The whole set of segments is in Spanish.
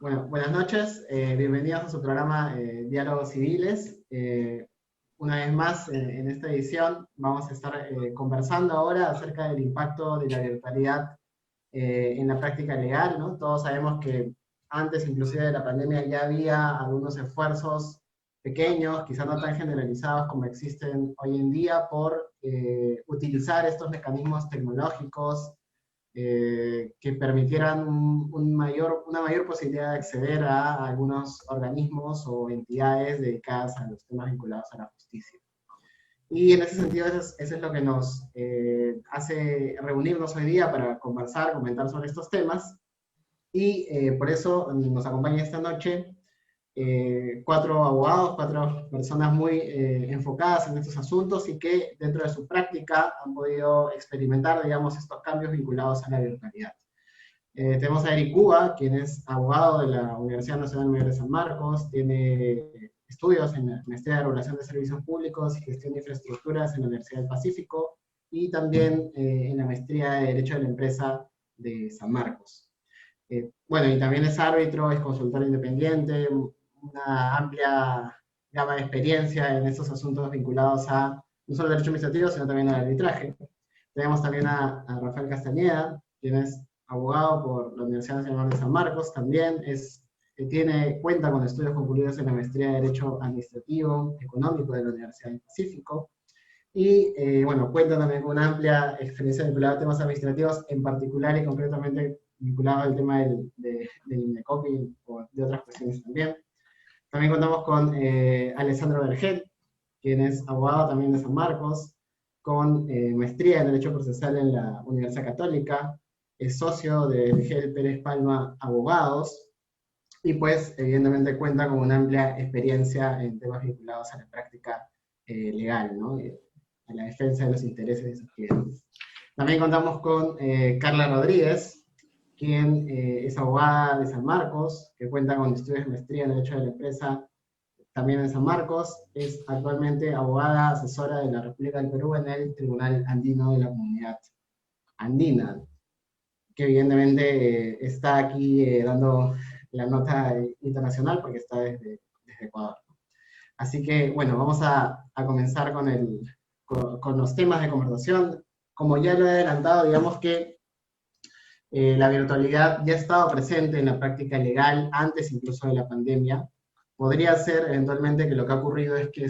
Bueno, buenas noches, bienvenidos a su programa Diálogos Civiles. Una vez más, en esta edición vamos a estar conversando ahora acerca del impacto de la virtualidad en la práctica legal, ¿no? Todos sabemos que antes inclusive de la pandemia ya había algunos esfuerzos pequeños, quizás no tan generalizados como existen hoy en día, por utilizar estos mecanismos tecnológicos que permitieran una mayor posibilidad de acceder a algunos organismos o entidades dedicadas a los temas vinculados a la justicia. Y en ese sentido, eso es lo que nos hace reunirnos hoy día para conversar, comentar sobre estos temas. Y por eso nos acompaña esta noche cuatro abogados, cuatro personas muy enfocadas en estos asuntos y que dentro de su práctica han podido experimentar, digamos, estos cambios vinculados a la virtualidad. Tenemos a Eric Cuba, quien es abogado de la Universidad Nacional Mayor de San Marcos, tiene estudios en la Maestría de Regulación de Servicios Públicos y Gestión de Infraestructuras en la Universidad del Pacífico, y también en la Maestría de Derecho de la Empresa de San Marcos. Bueno, y también es árbitro, es consultor independiente, una amplia gama de experiencia en estos asuntos vinculados a no solo al derecho administrativo, sino también al arbitraje. Tenemos también a Rafael Castañeda, quien es abogado por la Universidad Nacional de San Marcos, también cuenta con estudios concluidos en la Maestría de Derecho Administrativo Económico de la Universidad del Pacífico, y bueno, cuenta también con una amplia experiencia vinculada a temas administrativos, en particular y concretamente vinculado al tema del INDECOP y de otras cuestiones también. También contamos con Alessandro Vergel, quien es abogado también de San Marcos, con maestría en Derecho Procesal en la Universidad Católica, es socio de Vergel Pérez Palma Abogados, y pues evidentemente cuenta con una amplia experiencia en temas vinculados a la práctica legal, ¿no? A la defensa de los intereses de sus clientes. También contamos con Carla Rodríguez, quien es abogada de San Marcos, que cuenta con estudios de maestría en Derecho de la Empresa también en San Marcos, es actualmente abogada asesora de la República del Perú en el Tribunal Andino de la Comunidad Andina, que evidentemente está aquí dando la nota internacional porque está desde Ecuador. Así que, bueno, vamos a comenzar con los temas de conversación. Como ya lo he adelantado, digamos que la virtualidad ya estaba presente en la práctica legal antes incluso de la pandemia. Podría ser eventualmente que lo que ha ocurrido es que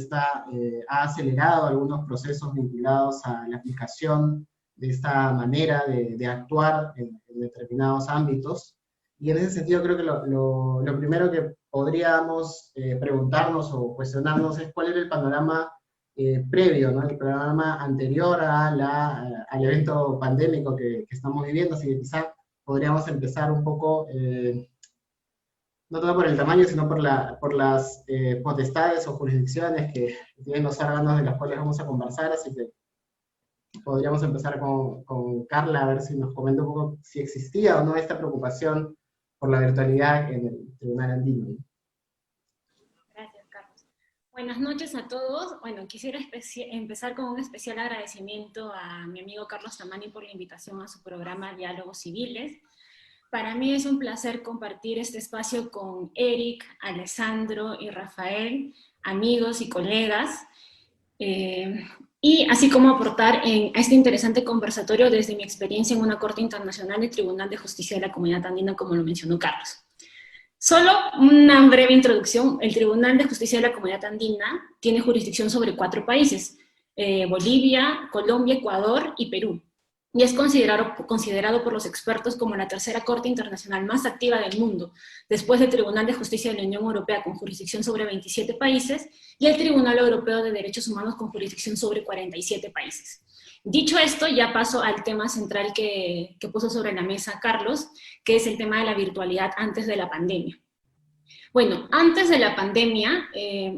ha acelerado algunos procesos vinculados a la aplicación de esta manera de actuar en determinados ámbitos. Y en ese sentido creo que lo primero que podríamos preguntarnos o cuestionarnos es cuál era el panorama previo, ¿no? El panorama anterior al evento pandémico que estamos viviendo, así que quizá podríamos empezar un poco, no tanto por el tamaño, sino por las potestades o jurisdicciones que tienen los órganos de los cuales vamos a conversar, así que podríamos empezar con Carla, a ver si nos comenta un poco si existía o no esta preocupación por la virtualidad en el Tribunal Andino. Gracias, Carlos. Buenas noches a todos. Bueno, quisiera empezar con un especial agradecimiento a mi amigo Carlos Tamani por la invitación a su programa Diálogos Civiles. Para mí es un placer compartir este espacio con Eric, Alessandro y Rafael, amigos y colegas, y así como aportar a este interesante conversatorio desde mi experiencia en una Corte Internacional y Tribunal de Justicia de la Comunidad Andina, como lo mencionó Carlos. Solo una breve introducción. El Tribunal de Justicia de la Comunidad Andina tiene jurisdicción sobre 4 países, Bolivia, Colombia, Ecuador y Perú, y es considerado por los expertos como la tercera corte internacional más activa del mundo, después del Tribunal de Justicia de la Unión Europea con jurisdicción sobre 27 países y el Tribunal Europeo de Derechos Humanos con jurisdicción sobre 47 países. Dicho esto, ya paso al tema central que puso sobre la mesa Carlos, que es el tema de la virtualidad antes de la pandemia. Bueno, antes de la pandemia,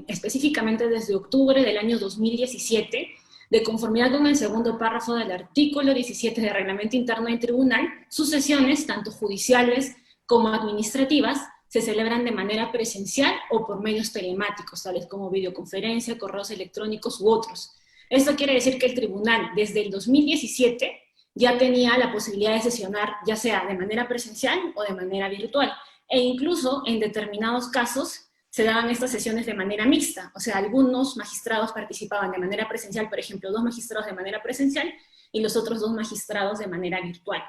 específicamente desde octubre del año 2017, de conformidad con el segundo párrafo del artículo 17 del Reglamento Interno del Tribunal, sus sesiones, tanto judiciales como administrativas, se celebran de manera presencial o por medios telemáticos, tales como videoconferencia, correos electrónicos u otros. Esto quiere decir que el tribunal, desde el 2017, ya tenía la posibilidad de sesionar, ya sea de manera presencial o de manera virtual. e incluso en determinados casos se daban estas sesiones de manera mixta, o sea, algunos magistrados participaban de manera presencial, por ejemplo, 2 magistrados de manera presencial y los otros 2 magistrados de manera virtual.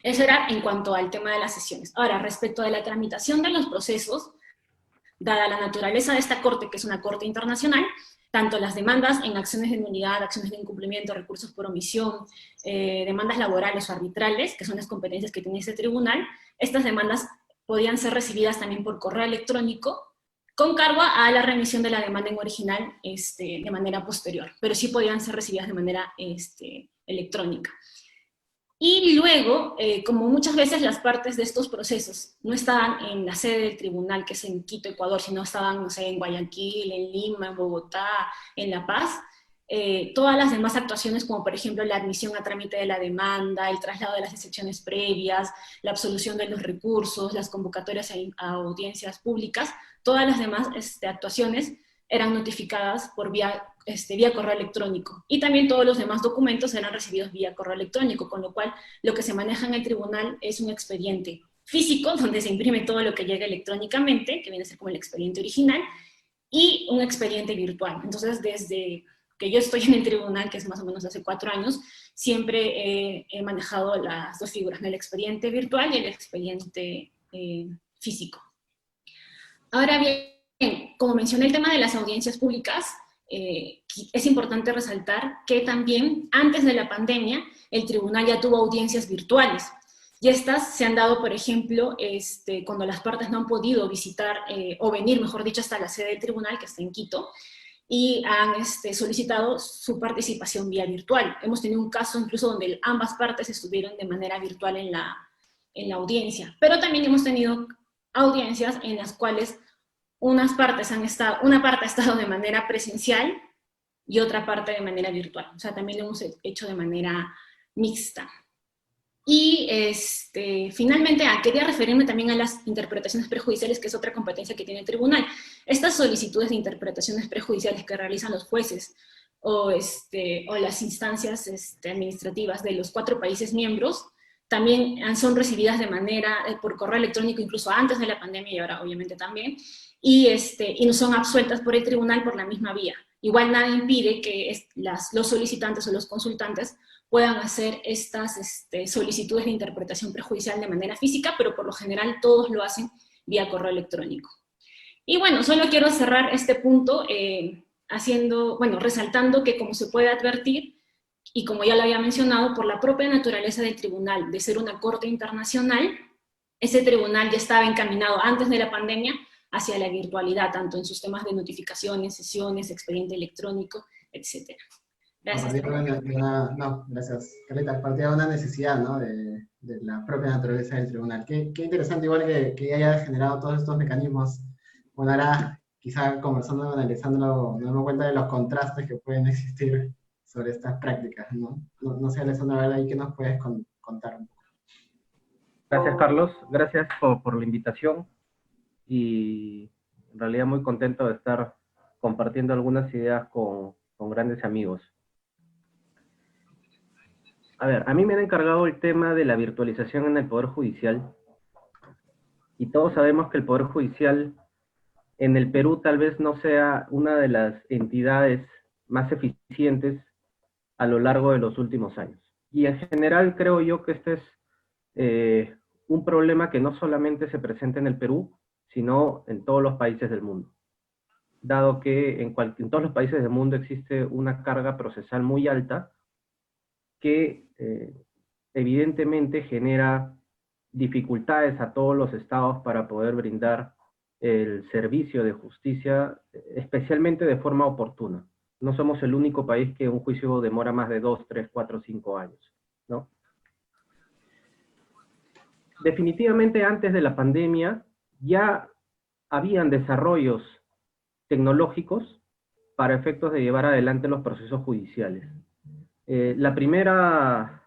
Eso era en cuanto al tema de las sesiones. Ahora, respecto de la tramitación de los procesos, dada la naturaleza de esta corte, que es una corte internacional, tanto las demandas en acciones de nulidad, acciones de incumplimiento, recursos por omisión, demandas laborales o arbitrales, que son las competencias que tiene este tribunal, estas demandas podían ser recibidas también por correo electrónico, con cargo a la remisión de la demanda en original de manera posterior, pero sí podían ser recibidas de manera electrónica. Y luego, como muchas veces las partes de estos procesos no estaban en la sede del tribunal, que es en Quito, Ecuador, sino estaban, no sé, en Guayaquil, en Lima, en Bogotá, en La Paz, todas las demás actuaciones, como por ejemplo la admisión a trámite de la demanda, el traslado de las excepciones previas, la absolución de los recursos, las convocatorias a audiencias públicas, todas las demás actuaciones eran notificadas por vía correo electrónico. Y también todos los demás documentos eran recibidos vía correo electrónico, con lo cual lo que se maneja en el tribunal es un expediente físico, donde se imprime todo lo que llega electrónicamente, que viene a ser como el expediente original, y un expediente virtual. Entonces, desde que yo estoy en el tribunal, que es más o menos hace 4 años, siempre he manejado las 2 figuras, ¿no? El expediente virtual y el expediente físico. Ahora bien, como mencioné el tema de las audiencias públicas, es importante resaltar que también antes de la pandemia el tribunal ya tuvo audiencias virtuales, y estas se han dado, por ejemplo, cuando las partes no han podido visitar, o venir, mejor dicho, hasta la sede del tribunal, que está en Quito, y han solicitado su participación vía virtual. Hemos tenido un caso incluso donde ambas partes estuvieron de manera virtual en la audiencia, pero también hemos tenido audiencias en las cuales una parte ha estado de manera presencial y otra parte de manera virtual. O sea, también lo hemos hecho de manera mixta. Y finalmente, quería referirme también a las interpretaciones prejudiciales, que es otra competencia que tiene el tribunal. Estas solicitudes de interpretaciones prejudiciales que realizan los jueces o las instancias administrativas de los 4 países miembros, también son recibidas de manera, por correo electrónico, incluso antes de la pandemia y ahora obviamente también, y no son absueltas por el tribunal por la misma vía. Igual nada impide que los solicitantes o los consultantes puedan hacer estas solicitudes de interpretación prejudicial de manera física, pero por lo general todos lo hacen vía correo electrónico. Y bueno, solo quiero cerrar este punto resaltando que, como se puede advertir, y como ya lo había mencionado, por la propia naturaleza del tribunal, de ser una corte internacional, ese tribunal ya estaba encaminado antes de la pandemia hacia la virtualidad, tanto en sus temas de notificaciones, sesiones, expediente electrónico, etc. Gracias. Gracias, Carlita. Partía de una necesidad, ¿no? de la propia naturaleza del tribunal. Qué interesante igual que haya generado todos estos mecanismos. Bueno, ahora quizá conversando, analizándolo, nos damos cuenta de los contrastes que pueden existir sobre estas prácticas, ¿no? No sé, Alessandra, a ver ahí qué nos puedes contar un poco. Gracias, Carlos. Gracias por la invitación, y en realidad muy contento de estar compartiendo algunas ideas con grandes amigos. A ver, a mí me han encargado el tema de la virtualización en el Poder Judicial, y todos sabemos que el Poder Judicial en el Perú tal vez no sea una de las entidades más eficientes a lo largo de los últimos años. Y en general creo yo que este es un problema que no solamente se presenta en el Perú, sino en todos los países del mundo. Dado que en todos los países del mundo existe una carga procesal muy alta que evidentemente genera dificultades a todos los estados para poder brindar el servicio de justicia, especialmente de forma oportuna. No somos el único país que un juicio demora más de 2, 3, 4, 5 años, ¿no? Definitivamente antes de la pandemia ya habían desarrollos tecnológicos para efectos de llevar adelante los procesos judiciales. Una primera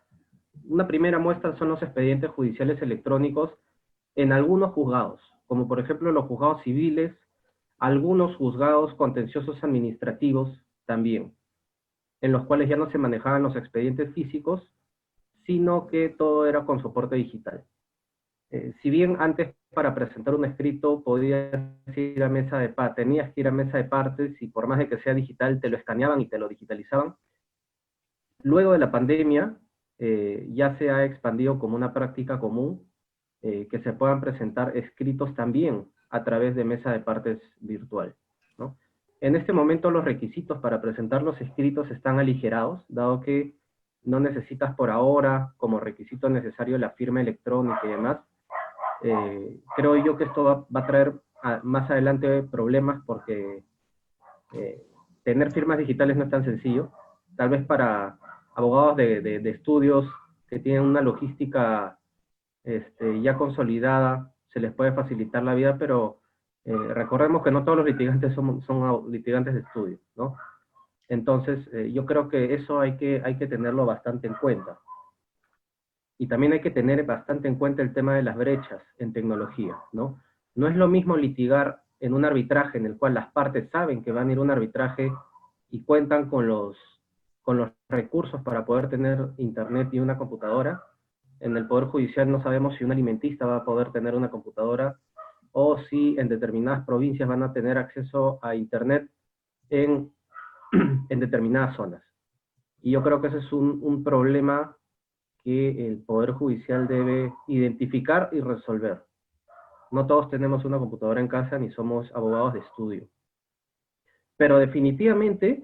muestra son los expedientes judiciales electrónicos en algunos juzgados, como por ejemplo los juzgados civiles, algunos juzgados contenciosos administrativos también, en los cuales ya no se manejaban los expedientes físicos, sino que todo era con soporte digital. Si bien antes para presentar un escrito podías ir a mesa de partes, tenías que ir a mesa de partes y por más de que sea digital te lo escaneaban y te lo digitalizaban, luego de la pandemia ya se ha expandido como una práctica común que se puedan presentar escritos también a través de mesa de partes virtual, ¿no? En este momento los requisitos para presentar los escritos están aligerados, dado que no necesitas por ahora como requisito necesario la firma electrónica y demás. Creo yo que esto va a traer más adelante problemas porque tener firmas digitales no es tan sencillo. Tal vez para abogados de estudios que tienen una logística ya consolidada, se les puede facilitar la vida, pero recordemos que no todos los litigantes son litigantes de estudio, ¿no? Entonces, yo creo que eso hay que tenerlo bastante en cuenta. Y también hay que tener bastante en cuenta el tema de las brechas en tecnología, ¿no? No es lo mismo litigar en un arbitraje en el cual las partes saben que van a ir a un arbitraje y cuentan con los recursos para poder tener internet y una computadora. En el Poder Judicial no sabemos si un alimentista va a poder tener una computadora o si en determinadas provincias van a tener acceso a internet en determinadas zonas. Y yo creo que ese es un problema que el Poder Judicial debe identificar y resolver. No todos tenemos una computadora en casa ni somos abogados de estudio. Pero definitivamente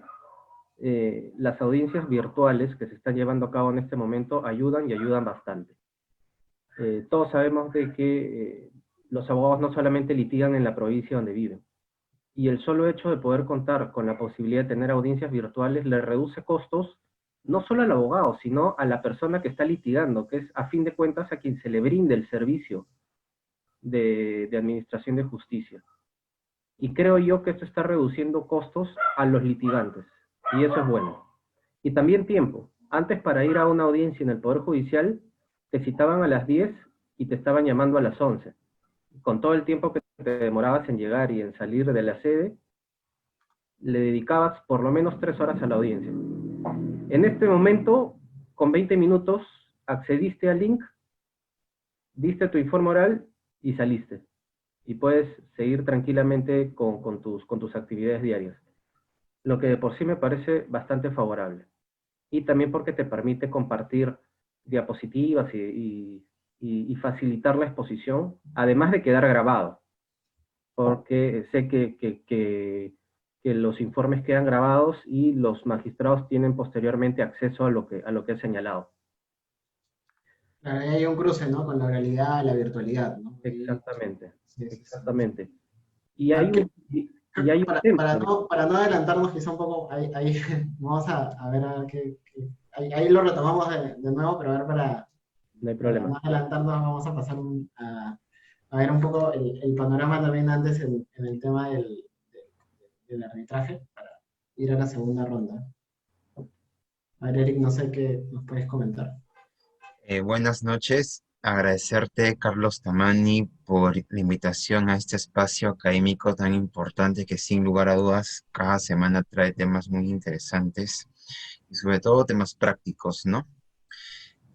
las audiencias virtuales que se están llevando a cabo en este momento ayudan y ayudan bastante. Todos sabemos de que los abogados no solamente litigan en la provincia donde viven, y el solo hecho de poder contar con la posibilidad de tener audiencias virtuales le reduce costos no solo al abogado, sino a la persona que está litigando, que es a fin de cuentas a quien se le brinde el servicio de administración de justicia. Y creo yo que esto está reduciendo costos a los litigantes, y eso es bueno. Y también tiempo. Antes para ir a una audiencia en el Poder Judicial, te citaban a las 10 y te estaban llamando a las 11. Con todo el tiempo que te demorabas en llegar y en salir de la sede, le dedicabas por lo menos 3 horas a la audiencia. En este momento, con 20 minutos, accediste al link, diste tu informe oral y saliste. Y puedes seguir tranquilamente con tus actividades diarias. Lo que de por sí me parece bastante favorable. Y también porque te permite compartir diapositivas y facilitar la exposición, además de quedar grabado. Porque sé que los informes quedan grabados y los magistrados tienen posteriormente acceso a lo que he señalado. Claro, ahí hay un cruce, ¿no? Con la realidad y la virtualidad, ¿no? Exactamente, Sí, sí, sí. exactamente. Y hay un tema. Para no adelantarnos quizá un poco, ahí vamos a ver ahí lo retomamos de nuevo, pero a ver, No hay para problema. no adelantarnos vamos a pasar a ver un poco el panorama también antes en el tema del arbitraje, para ir a la segunda ronda. A ver, Eric, no sé qué nos puedes comentar. Buenas noches. Agradecerte, Carlos Tamani, por la invitación a este espacio académico tan importante que sin lugar a dudas cada semana trae temas muy interesantes y sobre todo temas prácticos, ¿no?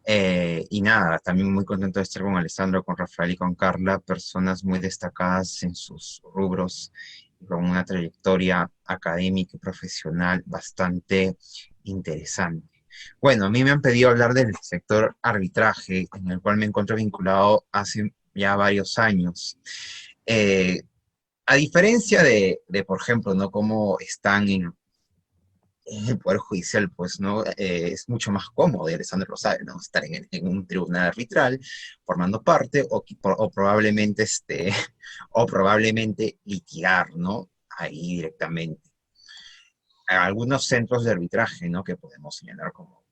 Y nada, también muy contento de estar con Alessandro, con Rafael y con Carla, personas muy destacadas en sus rubros y con una trayectoria académica y profesional bastante interesante. Bueno, a mí me han pedido hablar del sector arbitraje, en el cual me encuentro vinculado hace ya varios años. A diferencia por ejemplo, ¿no? Cómo están en el Poder Judicial, pues, ¿no? Es mucho más cómodo, y Alessandro lo sabe, ¿no? Estar en un tribunal arbitral, formando parte, o probablemente, o probablemente litigar, ¿no? Ahí directamente. Algunos centros de arbitraje, ¿no? Que podemos señalar como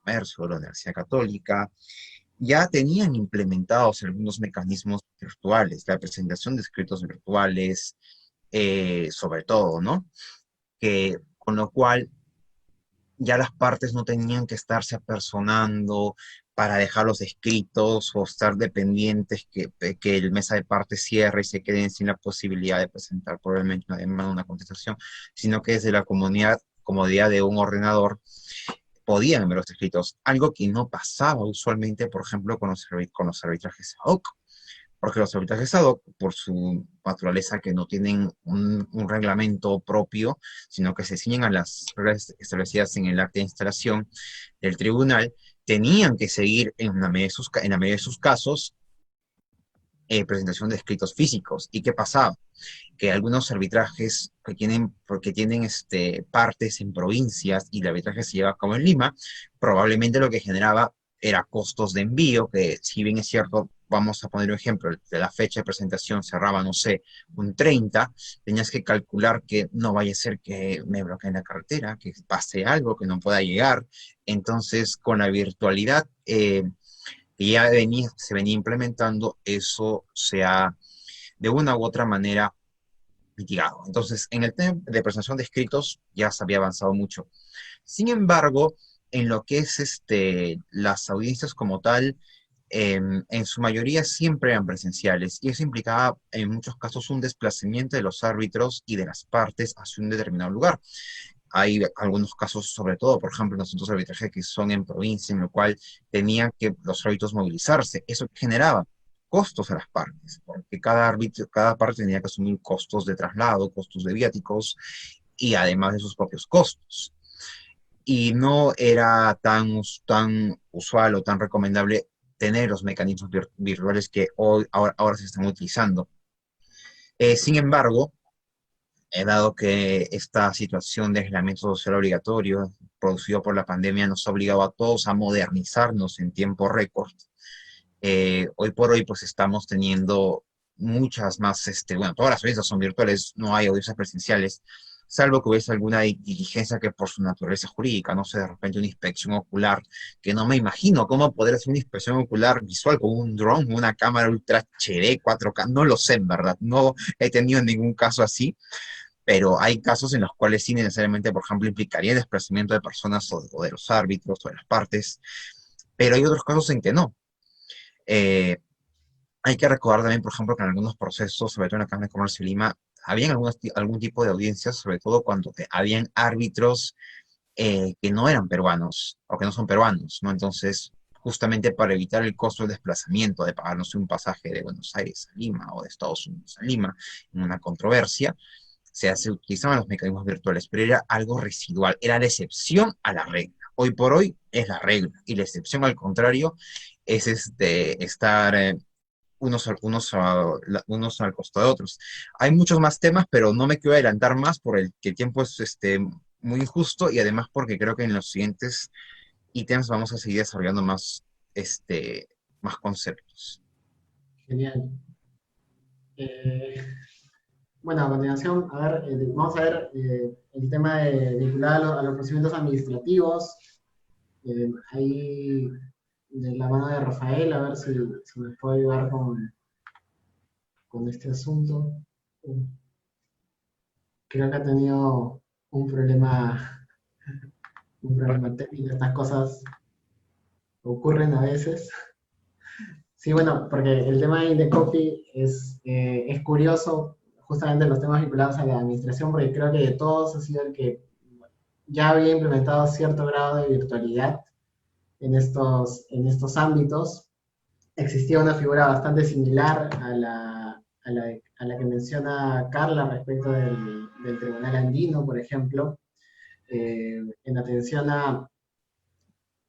Comercio, la Universidad Católica, ya tenían implementados algunos mecanismos virtuales, la presentación de escritos virtuales, sobre todo, ¿no? Con lo cual ya las partes no tenían que estarse apersonando para dejar los escritos o estar dependientes que el mesa de partes cierre y se queden sin la posibilidad de presentar probablemente una demanda, una contestación, sino que desde la comodidad de un ordenador podían ver los escritos, algo que no pasaba usualmente, por ejemplo, con los arbitrajes ad hoc. porque los arbitrajes ad hoc, por su naturaleza, que no tienen un reglamento propio, sino que se ciñen a las reglas establecidas en el acta de instalación del tribunal, tenían que seguir en la medida de en la medida de sus casos presentación de escritos físicos. ¿Y qué pasaba? Que algunos arbitrajes porque tienen partes en provincias y el arbitraje se lleva a cabo en Lima, probablemente lo que generaba era costos de envío, que si bien es cierto, vamos a poner un ejemplo, de la fecha de presentación cerraba, no sé, un 30, tenías que calcular que no vaya a ser que me bloqueen la carretera, que pase algo, que no pueda llegar. Entonces, con la virtualidad que ya se venía implementando, eso se ha de una u otra manera mitigado. Entonces, en el tema de presentación de escritos ya se había avanzado mucho. Sin embargo, en lo que es las audiencias como tal, en su mayoría siempre eran presenciales y eso implicaba en muchos casos un desplazamiento de los árbitros y de las partes hacia un determinado lugar. Hay algunos casos, sobre todo, por ejemplo, en los asuntos de arbitraje que son en provincia, en lo cual tenían que los árbitros movilizarse. Eso generaba costos a las partes, porque cada árbitro, cada parte tenía que asumir costos de traslado, costos de viáticos y además de sus propios costos. Y no era tan usual o tan recomendable tener los mecanismos virtuales que ahora se están utilizando. Sin embargo, dado que esta situación de aislamiento social obligatorio producido por la pandemia nos ha obligado a todos a modernizarnos en tiempo récord, hoy por hoy pues estamos teniendo muchas más, bueno, todas las audiencias son virtuales, no hay audiencias presenciales, salvo que hubiese alguna diligencia que por su naturaleza jurídica, no sé, de repente una inspección ocular, que no me imagino cómo poder hacer una inspección ocular visual con un dron, una cámara ultra HD, 4K, no lo sé en verdad, no he tenido ningún caso así, pero hay casos en los cuales sí necesariamente, por ejemplo, implicaría el desplazamiento de personas o de los árbitros o de las partes, pero hay otros casos en que no. Eh, Hay que recordar también, por ejemplo, que en algunos procesos, sobre todo en la Cámara de Comercio de Lima, habían algún tipo de audiencias, sobre todo cuando habían árbitros que no eran peruanos o que no son peruanos, ¿no? Entonces, justamente para evitar el costo del desplazamiento, de pagar, no sé, un pasaje de Buenos Aires a Lima o de Estados Unidos a Lima, en una controversia, se utilizaban los mecanismos virtuales, pero era algo residual, era la excepción a la regla. Hoy por hoy es la regla, y la excepción al contrario es estar unos al costado de otros. Hay muchos más temas, pero no me quiero adelantar más por el que el tiempo es muy injusto y además porque creo que en los siguientes ítems vamos a seguir desarrollando más conceptos. Genial. Bueno, a continuación, vamos a ver el tema vinculado a los procedimientos administrativos. Ahí, de la mano de Rafael, a ver si nos puede ayudar con este asunto. Creo que ha tenido un problema técnico. Estas cosas ocurren a veces. Sí, bueno, porque el tema de Indecopy es curioso, justamente los temas vinculados a la administración, porque creo que de todos ha sido el que ya había implementado cierto grado de virtualidad en estos ámbitos. Existía una figura bastante similar a la que menciona Carla respecto del Tribunal Andino, por ejemplo, en atención a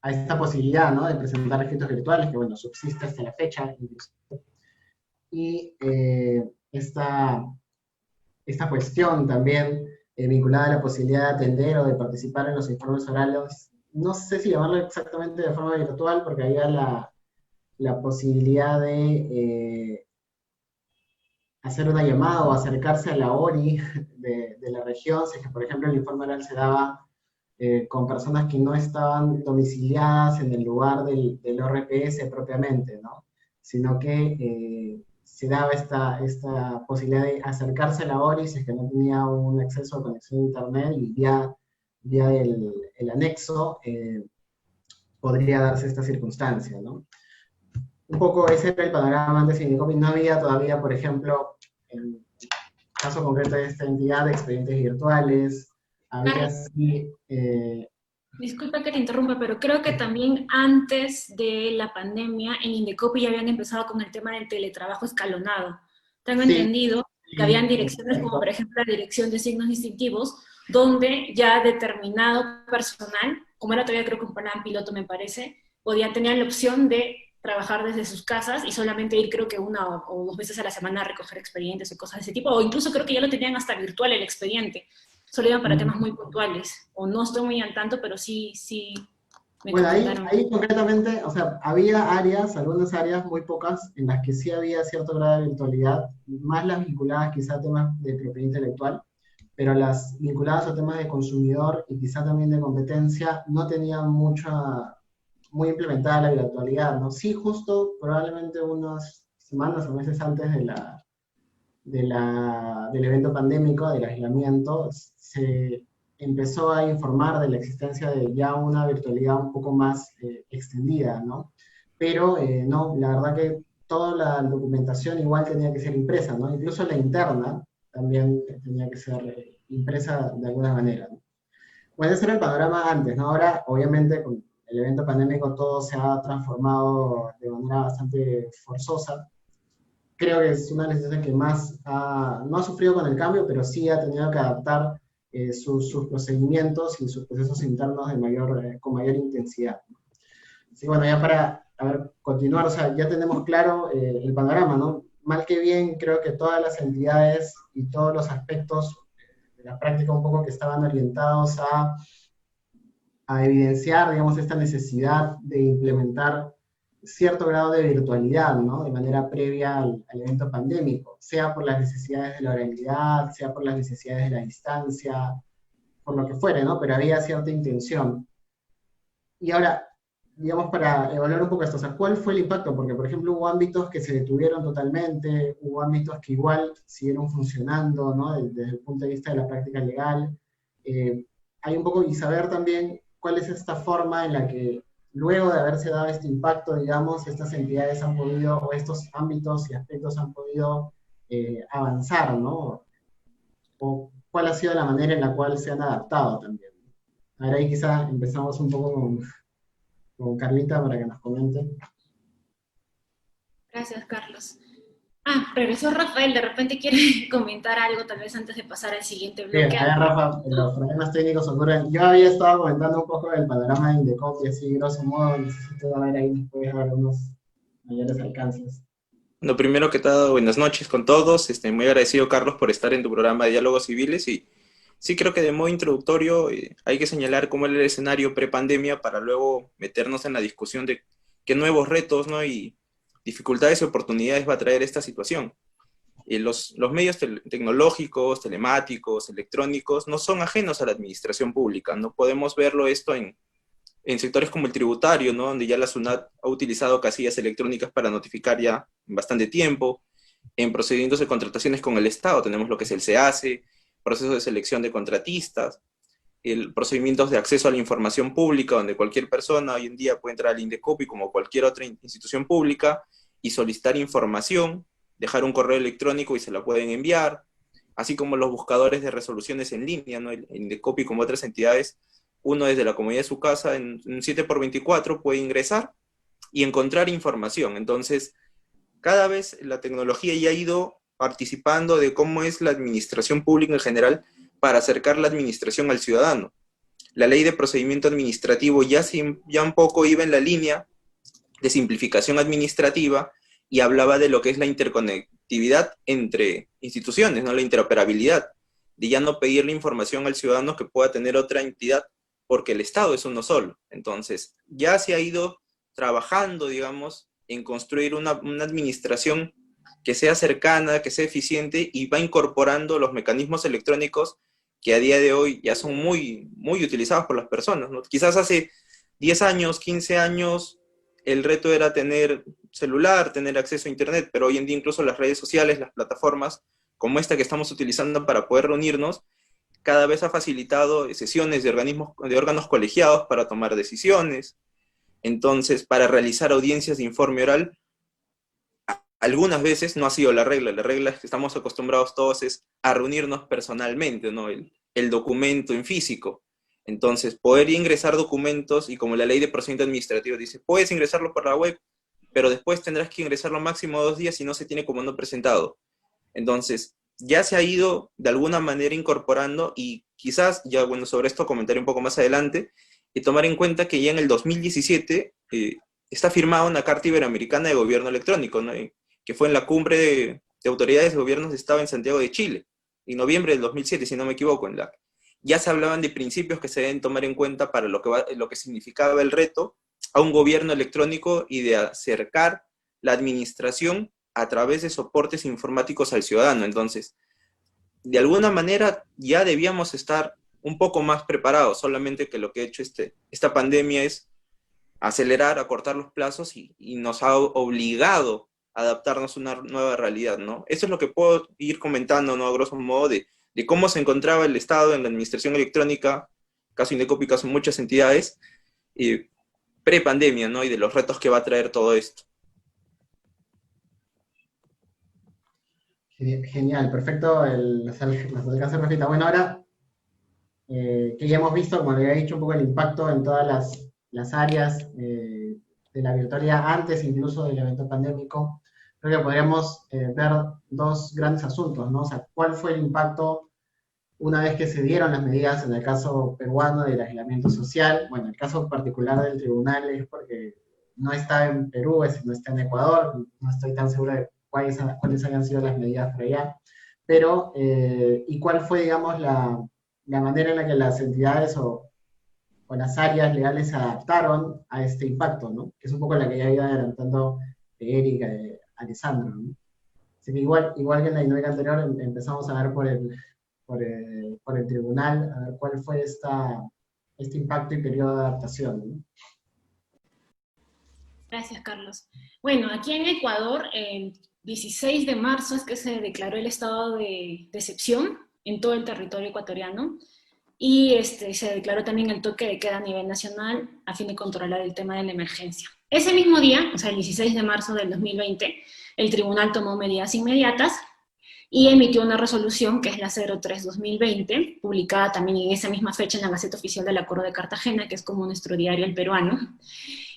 esta posibilidad, ¿no?, de presentar escritos virtuales, que bueno, subsiste hasta la fecha, incluso. Y esta cuestión también vinculada a la posibilidad de atender o de participar en los informes orales, no sé si llamarlo exactamente de forma virtual, porque había la posibilidad de hacer una llamada o acercarse a la ORI de la región, si es que, por ejemplo, el informe oral se daba con personas que no estaban domiciliadas en el lugar del ORPS propiamente, ¿no? Sino que se daba esta posibilidad de acercarse a la ORI si es que no tenía un acceso a conexión a internet y vía el anexo podría darse esta circunstancia, ¿no? Un poco ese era el panorama antes de Indecopy. No había todavía, por ejemplo, en el caso concreto de esta entidad, de expedientes virtuales. Había sí, Disculpa que te interrumpa, pero creo que también antes de la pandemia en Indecopi ya habían empezado con el tema del teletrabajo escalonado. Tengo Sí, entendido que sí, habían direcciones como por correcto. ejemplo la dirección de signos distintivos, donde ya determinado personal, como era todavía creo que un plan piloto me parece, podían tener la opción de trabajar desde sus casas y solamente ir creo que una o dos veces a la semana a recoger expedientes o cosas de ese tipo, o incluso creo que ya lo tenían hasta virtual el expediente, solo iban para temas muy puntuales, o no estoy muy al tanto, pero sí me Bueno, comentaron. ahí concretamente, o sea, había áreas, algunas áreas, muy pocas, en las que sí había cierto grado de virtualidad, más las vinculadas quizá a temas de propiedad intelectual, pero las vinculadas a temas de consumidor y quizá también de competencia no tenían muy implementada la virtualidad, ¿no? Sí, justo probablemente unas semanas o meses antes del evento pandémico, del aislamiento, se empezó a informar de la existencia de ya una virtualidad un poco más extendida, ¿no? Pero no, la verdad que toda la documentación igual tenía que ser impresa, ¿no? Incluso la interna también tenía que ser impresa de alguna manera, ¿no? Bueno, ese era el panorama antes, ¿no? Ahora, obviamente, con el evento pandémico todo se ha transformado de manera bastante forzosa. Creo que es una necesidad que más no ha sufrido con el cambio, pero sí ha tenido que adaptar sus procedimientos y sus procesos internos con mayor intensidad. Sí, bueno, ya para continuar, o sea, ya tenemos claro el panorama, ¿no? Mal que bien, creo que todas las entidades y todos los aspectos de la práctica un poco que estaban orientados a evidenciar, digamos, esta necesidad de implementar cierto grado de virtualidad, ¿no? De manera previa al evento pandémico, sea por las necesidades de la oralidad, sea por las necesidades de la distancia, por lo que fuere, ¿no? Pero había cierta intención. Y ahora, digamos, para evaluar un poco esto, o sea, ¿cuál fue el impacto? Porque, por ejemplo, hubo ámbitos que se detuvieron totalmente, hubo ámbitos que igual siguieron funcionando, ¿no? Desde el punto de vista de la práctica legal. Eh, Hay un poco, y saber también cuál es esta forma en la que, luego de haberse dado este impacto, digamos, estas entidades han podido, o estos ámbitos y aspectos han podido avanzar, ¿no? O cuál ha sido la manera en la cual se han adaptado también. Ahora ahí quizá empezamos un poco con Carlita para que nos comente. Gracias, Carlos. Regresó Rafael, de repente quiere comentar algo, tal vez antes de pasar al siguiente Bien, bloque. a ver, Rafa, los problemas técnicos ocurren. Yo había estado comentando un poco del panorama de Indecopy, así grosso modo, necesito a ver ahí después a ver unos mayores alcances. Bueno, primero que todo, buenas noches con todos. Muy agradecido, Carlos, por estar en tu programa de Diálogos Civiles. Y sí, creo que de modo introductorio hay que señalar cómo era el escenario prepandemia para luego meternos en la discusión de qué nuevos retos, ¿no? Y dificultades y oportunidades va a traer esta situación. Los medios tecnológicos, telemáticos, electrónicos, no son ajenos a la administración pública. No podemos verlo esto en sectores como el tributario, ¿no? Donde ya la SUNAT ha utilizado casillas electrónicas para notificar ya bastante tiempo. En procedimientos de contrataciones con el Estado tenemos lo que es el SEACE, proceso de selección de contratistas, procedimientos de acceso a la información pública, donde cualquier persona hoy en día puede entrar al Indecopi como cualquier otra institución pública y solicitar información, dejar un correo electrónico y se la pueden enviar, así como los buscadores de resoluciones en línea, ¿no? El Indecopi como otras entidades, uno desde la comodidad de su casa en un 7x24 puede ingresar y encontrar información. Entonces, cada vez la tecnología ya ha ido participando de cómo es la administración pública en general para acercar la administración al ciudadano. La ley de procedimiento administrativo ya un poco iba en la línea de simplificación administrativa y hablaba de lo que es la interconectividad entre instituciones, ¿no? La interoperabilidad, de ya no pedirle información al ciudadano que pueda tener otra entidad, porque el Estado es uno solo. Entonces, ya se ha ido trabajando, digamos, en construir una administración que sea cercana, que sea eficiente y va incorporando los mecanismos electrónicos que a día de hoy ya son muy, muy utilizados por las personas, ¿no? Quizás hace 10 años, 15 años, el reto era tener celular, tener acceso a internet, pero hoy en día incluso las redes sociales, las plataformas como esta que estamos utilizando para poder reunirnos, cada vez ha facilitado sesiones de órganos colegiados para tomar decisiones. Entonces, para realizar audiencias de informe oral, algunas veces no ha sido la regla es que estamos acostumbrados todos es a reunirnos personalmente, ¿no? El documento en físico. Entonces, poder ingresar documentos, y como la ley de procedimiento administrativo dice, puedes ingresarlo por la web, pero después tendrás que ingresarlo máximo 2 días si no se tiene como no presentado. Entonces, ya se ha ido de alguna manera incorporando, y quizás, ya bueno, sobre esto comentaré un poco más adelante, y tomar en cuenta que ya en el 2017 está firmada una Carta Iberoamericana de Gobierno Electrónico, ¿no? Que fue en la cumbre de autoridades de gobiernos de Estado en Santiago de Chile, en noviembre del 2007, si no me equivoco, ya se hablaban de principios que se deben tomar en cuenta para lo que significaba el reto a un gobierno electrónico y de acercar la administración a través de soportes informáticos al ciudadano. Entonces, de alguna manera ya debíamos estar un poco más preparados, solamente que lo que ha hecho esta pandemia es acelerar, acortar los plazos y nos ha obligado a adaptarnos a una nueva realidad, ¿no? Eso es lo que puedo ir comentando, ¿no? A grosso modo, de cómo se encontraba el Estado en la administración electrónica, caso Indecopi, caso muchas entidades, pre-pandemia, ¿no? Y de los retos que va a traer todo esto. Genial, perfecto las alcances perfectas. Bueno, ahora que ya hemos visto, como le había dicho, un poco el impacto en todas las áreas de la virtualidad antes incluso del evento pandémico, creo que podríamos ver dos grandes asuntos, ¿no? O sea, ¿cuál fue el impacto una vez que se dieron las medidas en el caso peruano del aislamiento social? Bueno, el caso particular del tribunal es porque no está en Perú, no está en Ecuador, no estoy tan seguro de cuáles hayan sido las medidas por allá, pero ¿y cuál fue, digamos, la manera en la que las entidades o las áreas legales se adaptaron a este impacto, ¿no? Que es un poco la que ya iba adelantando de Erika, de Alessandro, ¿no? Así que igual que en la dinámica anterior, empezamos a ver por el tribunal, a ver cuál fue este impacto y periodo de adaptación, ¿no? Gracias, Carlos. Bueno, aquí en Ecuador, el 16 de marzo es que se declaró el estado de excepción en todo el territorio ecuatoriano, y se declaró también el toque de queda a nivel nacional a fin de controlar el tema de la emergencia. Ese mismo día, o sea, el 16 de marzo del 2020, el tribunal tomó medidas inmediatas y emitió una resolución que es la 03-2020, publicada también en esa misma fecha en la Gaceta Oficial del Acuerdo de Cartagena, que es como nuestro diario el peruano.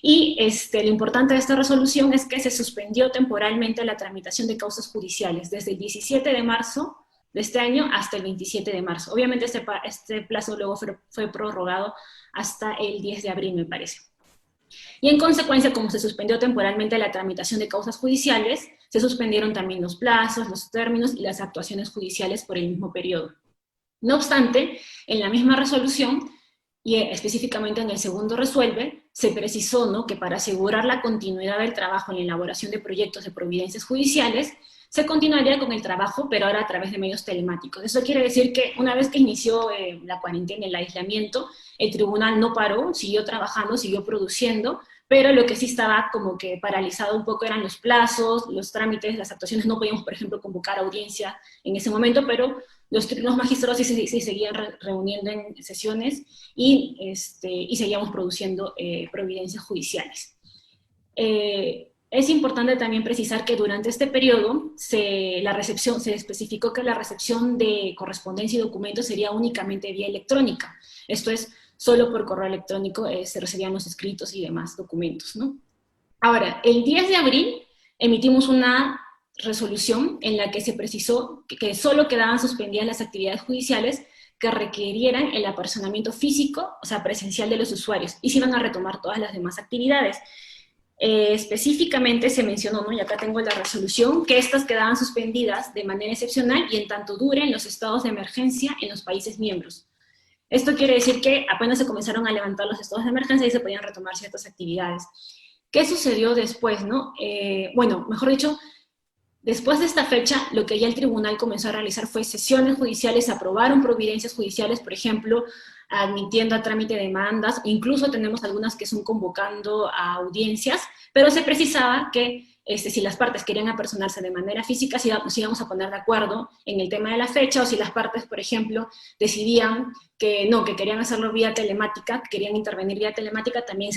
Y lo importante de esta resolución es que se suspendió temporalmente la tramitación de causas judiciales desde el 17 de marzo de este año hasta el 27 de marzo. Obviamente este plazo luego fue prorrogado hasta el 10 de abril, me parece. Y en consecuencia, como se suspendió temporalmente la tramitación de causas judiciales, se suspendieron también los plazos, los términos y las actuaciones judiciales por el mismo periodo. No obstante, en la misma resolución, y específicamente en el segundo resuelve, se precisó, ¿no?, que para asegurar la continuidad del trabajo en la elaboración de proyectos de providencias judiciales, se continuaría con el trabajo, pero ahora a través de medios telemáticos. Eso quiere decir que una vez que inició la cuarentena, el aislamiento, el tribunal no paró, siguió trabajando, siguió produciendo, pero lo que sí estaba como que paralizado un poco eran los plazos, los trámites, las actuaciones. No podíamos, por ejemplo, convocar audiencia en ese momento, pero los magistrados sí seguían reuniendo en sesiones y seguíamos produciendo providencias judiciales. Es importante también precisar que durante este periodo se especificó que la recepción de correspondencia y documentos sería únicamente vía electrónica. Esto es, solo por correo electrónico se recibían los escritos y demás documentos, ¿no? Ahora, el 10 de abril emitimos una resolución en la que se precisó que solo quedaban suspendidas las actividades judiciales que requirieran el apersonamiento físico, o sea, presencial de los usuarios, y se iban a retomar todas las demás actividades. Específicamente se mencionó, ¿no?, y acá tengo la resolución, que estas quedaban suspendidas de manera excepcional y en tanto duren los estados de emergencia en los países miembros. Esto quiere decir que apenas se comenzaron a levantar los estados de emergencia y se podían retomar ciertas actividades. ¿Qué sucedió después, no? Bueno, mejor dicho, después de esta fecha, lo que ya el tribunal comenzó a realizar fue sesiones judiciales, aprobaron providencias judiciales, por ejemplo, admitiendo a trámite demandas, incluso tenemos algunas que son convocando a audiencias, pero se precisaba que si las partes querían apersonarse de manera física, nos íbamos a poner de acuerdo en el tema de la fecha, o si las partes, por ejemplo, decidían que no, que querían hacerlo vía telemática, que querían intervenir vía telemática, también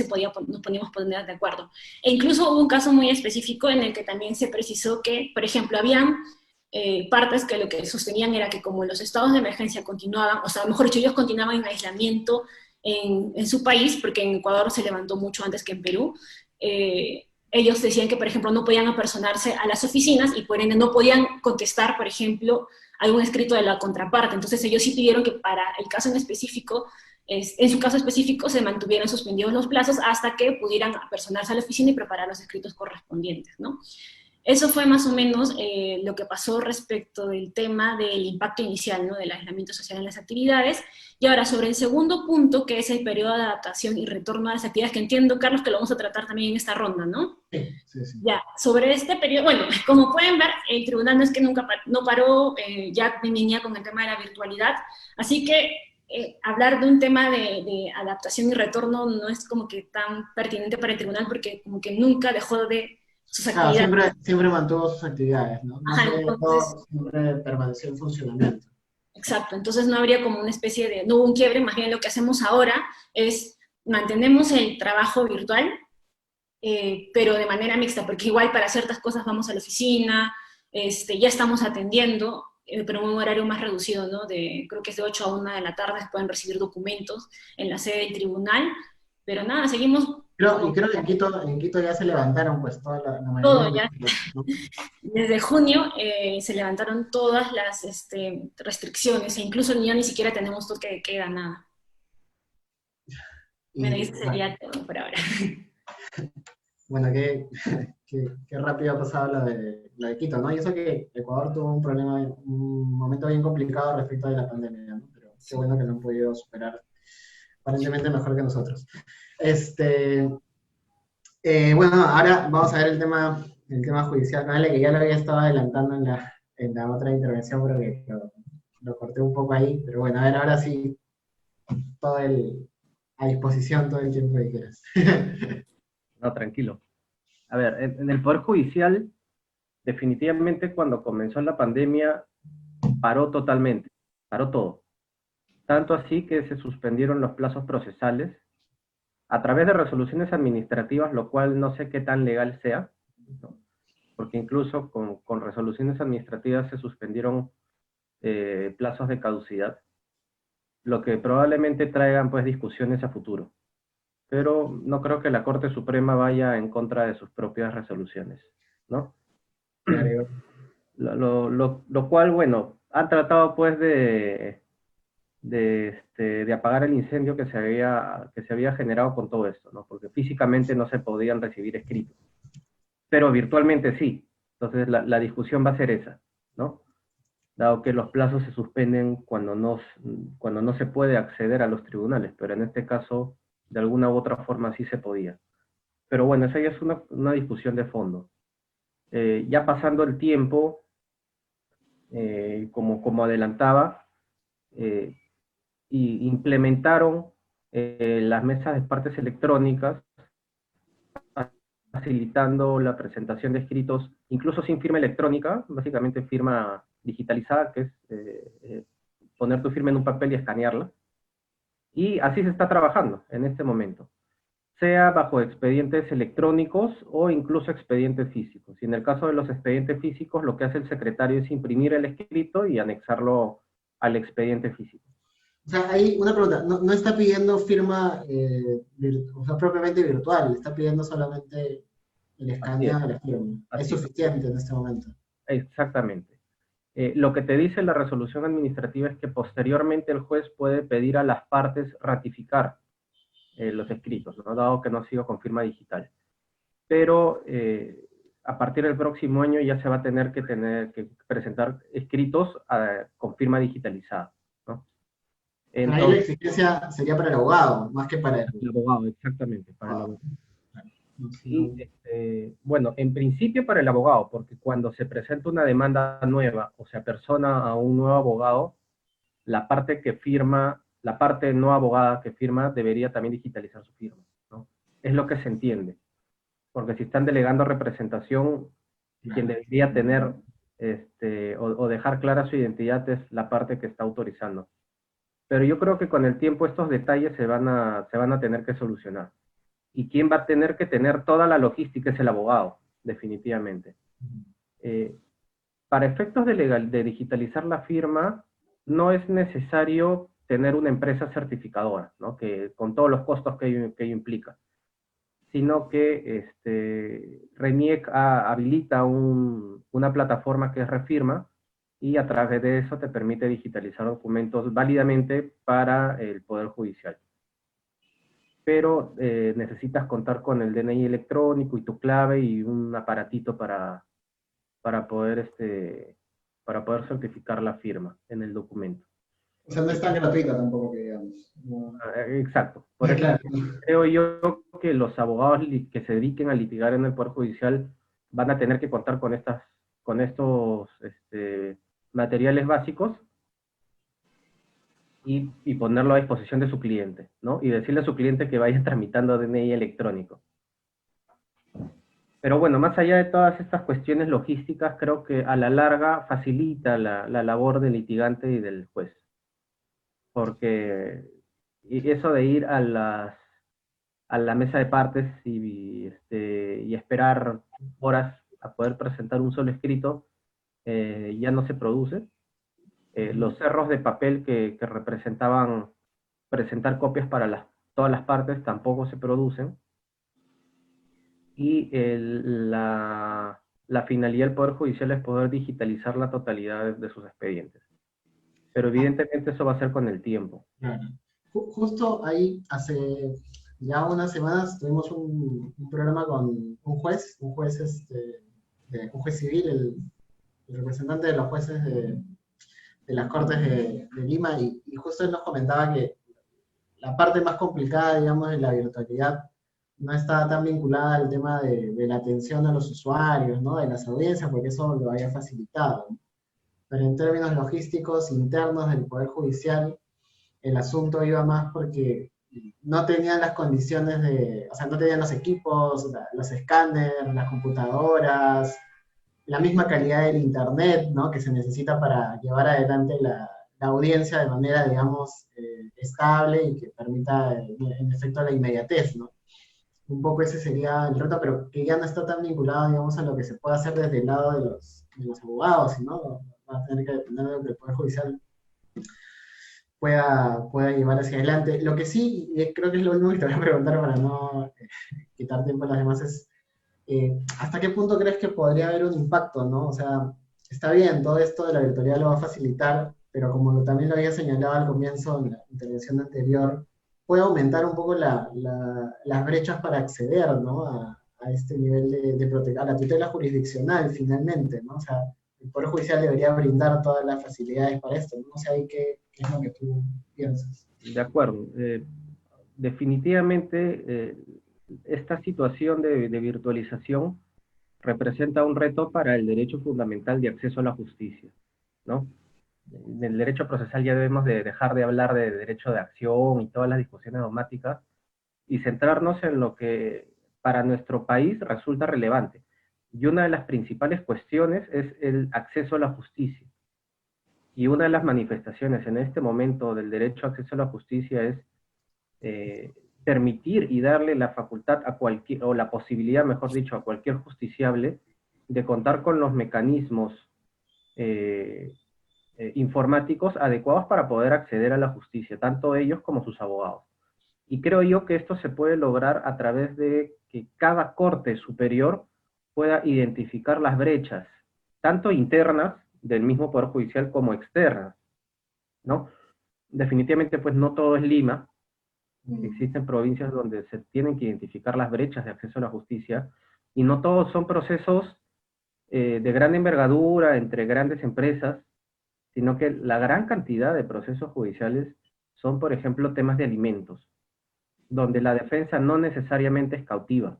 nos poníamos poner de acuerdo. E incluso hubo un caso muy específico en el que también se precisó que, por ejemplo, habían partes que lo que sostenían era que como los estados de emergencia continuaban, o sea, mejor dicho, ellos continuaban en aislamiento en su país, porque en Ecuador se levantó mucho antes que en Perú. Ellos decían que, por ejemplo, no podían apersonarse a las oficinas y por ende no podían contestar, por ejemplo, algún escrito de la contraparte. Entonces ellos sí pidieron que para el caso en específico, en su caso específico, se mantuvieran suspendidos los plazos hasta que pudieran apersonarse a la oficina y preparar los escritos correspondientes, ¿no? Eso fue más o menos lo que pasó respecto del tema del impacto inicial, ¿no? Del aislamiento social en las actividades. Y ahora, sobre el segundo punto, que es el periodo de adaptación y retorno a las actividades, que entiendo, Carlos, que lo vamos a tratar también en esta ronda, ¿no? Sí, sí, sí. Ya, sobre este periodo, bueno, como pueden ver, el tribunal no es que nunca no paró, ya venía con el tema de la virtualidad, así que hablar de un tema de adaptación y retorno no es como que tan pertinente para el tribunal, porque como que nunca dejó de sus Claro, actividades. siempre mantuvo sus actividades, ¿no? Más Ajá, allá de entonces, todo, siempre permaneció en funcionamiento. exacto, entonces no habría como una especie de, no hubo un quiebre, más bien lo que hacemos ahora es mantenemos el trabajo virtual, pero de manera mixta, porque igual para ciertas cosas vamos a la oficina, ya estamos atendiendo, pero en un horario más reducido, ¿no? Creo que es de 8 a 1 de la tarde, pueden recibir documentos en la sede del tribunal, pero nada, seguimos Y creo que en Quito ya se levantaron pues toda la mayoría todo, de ya. los, ¿no? Desde junio se levantaron todas las restricciones, e incluso ya ni siquiera tenemos toque de queda, nada. Bueno, eso Bueno, sería todo por ahora. bueno, qué rápido ha pasado lo de Quito, ¿no? Y eso que Ecuador tuvo un problema, un momento bien complicado respecto de la pandemia, ¿no? Pero qué bueno que lo han podido superar, aparentemente mejor que nosotros. Bueno, ahora vamos a ver el tema judicial, ¿vale? Que ya lo había estado adelantando en la otra intervención, pero que lo corté un poco ahí. Pero bueno, a ver, ahora sí, a disposición todo el tiempo que quieras. No, tranquilo. A ver, en el Poder Judicial, definitivamente cuando comenzó la pandemia, paró totalmente, paró todo. Tanto así que se suspendieron los plazos procesales a través de resoluciones administrativas, lo cual no sé qué tan legal sea, ¿no? Porque incluso con resoluciones administrativas se suspendieron plazos de caducidad, lo que probablemente traigan pues discusiones a futuro. Pero no creo que la Corte Suprema vaya en contra de sus propias resoluciones, ¿no? Lo cual, bueno, han tratado pues de apagar el incendio que se había generado con todo esto, ¿no? Porque físicamente no se podían recibir escritos, pero virtualmente sí. Entonces la discusión va a ser esa, ¿no? Dado que los plazos se suspenden cuando no se puede acceder a los tribunales, pero en este caso, de alguna u otra forma sí se podía. Pero bueno, esa ya es una discusión de fondo. Ya pasando el tiempo, como adelantaba, y implementaron las mesas de partes electrónicas, facilitando la presentación de escritos, incluso sin firma electrónica, básicamente firma digitalizada, que es poner tu firma en un papel y escanearla. Y así se está trabajando en este momento, sea bajo expedientes electrónicos o incluso expedientes físicos. Y en el caso de los expedientes físicos, lo que hace el secretario es imprimir el escrito y anexarlo al expediente físico. O sea, hay una pregunta, no está pidiendo firma o sea, propiamente virtual, está pidiendo solamente el escaneo de la firma. Es suficiente en este momento. Exactamente. Lo que te dice la resolución administrativa es que posteriormente el juez puede pedir a las partes ratificar los escritos, ¿no? Dado que no ha sido con firma digital. Pero a partir del próximo año ya se va a tener que presentar escritos con firma digitalizada, ¿no? Entonces, ahí la exigencia sería para el abogado, más que para el abogado, exactamente, para el abogado. Sí. Y, bueno, en principio para el abogado, porque cuando se presenta una demanda nueva o se apersona a un nuevo abogado, la parte no abogada que firma debería también digitalizar su firma, ¿no? Es lo que se entiende, porque si están delegando representación, quien debería tener o dejar clara su identidad es la parte que está autorizando. Pero yo creo que con el tiempo estos detalles se van a tener que solucionar. Y quien va a tener que tener toda la logística es el abogado, definitivamente. Para efectos de digitalizar la firma, no es necesario tener una empresa certificadora, ¿no? Que, con todos los costos que ello implica, sino que RENIEC habilita una plataforma que es Refirma, y a través de eso te permite digitalizar documentos válidamente para el Poder Judicial. Pero necesitas contar con el DNI electrónico y tu clave y un aparatito para poder certificar la firma en el documento. O sea, no es tan gratuita tampoco que digamos. No. Exacto. Por eso Claro. creo yo que los abogados que se dediquen a litigar en el Poder Judicial van a tener que contar con estos materiales básicos y ponerlo a disposición de su cliente, ¿no? Y decirle a su cliente que vaya tramitando DNI electrónico. Pero bueno, más allá de todas estas cuestiones logísticas, creo que a la larga facilita la labor del litigante y del juez. Porque eso de ir a la mesa de partes y esperar horas a poder presentar un solo escrito, ya no se produce. Los cerros de papel que representaban presentar copias para todas las partes tampoco se producen. Y la finalidad del Poder Judicial es poder digitalizar la totalidad de sus expedientes. Pero evidentemente eso va a ser con el tiempo. Claro. Justo ahí, hace ya unas semanas, tuvimos un programa con un juez civil, el representante de los jueces de las Cortes de Lima, y justo él nos comentaba que la parte más complicada, digamos, de la virtualidad no está tan vinculada al tema de la atención a los usuarios, ¿no? De las audiencias, porque eso lo había facilitado, ¿no? Pero en términos logísticos internos del Poder Judicial, el asunto iba más porque no tenían las condiciones o sea, no tenían los equipos, los escáneres, las computadoras, la misma calidad del internet, ¿no? Que se necesita para llevar adelante la audiencia de manera, digamos, estable y que permita, en efecto, la inmediatez, ¿no? Un poco ese sería el reto, pero que ya no está tan vinculado, digamos, a lo que se puede hacer desde el lado de los abogados, ¿no? Va a tener que depender de lo que el Poder Judicial pueda llevar hacia adelante. Lo que sí, y creo que es lo único que te voy a preguntar para no quitar tiempo a las demás, es ¿hasta qué punto crees que podría haber un impacto, ¿no? O sea, está bien, todo esto de la virtualidad lo va a facilitar, pero como también lo había señalado al comienzo en la intervención anterior, puede aumentar un poco las brechas para acceder, ¿no? A este nivel de protección, a la tutela jurisdiccional, finalmente, ¿no? O sea, el Poder Judicial debería brindar todas las facilidades para esto, ¿no? O sea, ¿qué es lo que tú piensas? De acuerdo. Definitivamente, esta situación de virtualización representa un reto para el derecho fundamental de acceso a la justicia, ¿no? En el derecho procesal ya debemos de dejar de hablar de derecho de acción y todas las discusiones dogmáticas y centrarnos en lo que para nuestro país resulta relevante. Y una de las principales cuestiones es el acceso a la justicia. Y una de las manifestaciones en este momento del derecho a acceso a la justicia es permitir y darle la facultad a cualquier, o la posibilidad, mejor dicho, a cualquier justiciable de contar con los mecanismos informáticos adecuados para poder acceder a la justicia, tanto ellos como sus abogados. Y creo yo que esto se puede lograr a través de que cada corte superior pueda identificar las brechas, tanto internas del mismo Poder Judicial como externas, ¿no? Definitivamente, pues no todo es Lima. Existen provincias donde se tienen que identificar las brechas de acceso a la justicia, y no todos son procesos de gran envergadura entre grandes empresas, sino que la gran cantidad de procesos judiciales son, por ejemplo, temas de alimentos, donde la defensa no necesariamente es cautiva,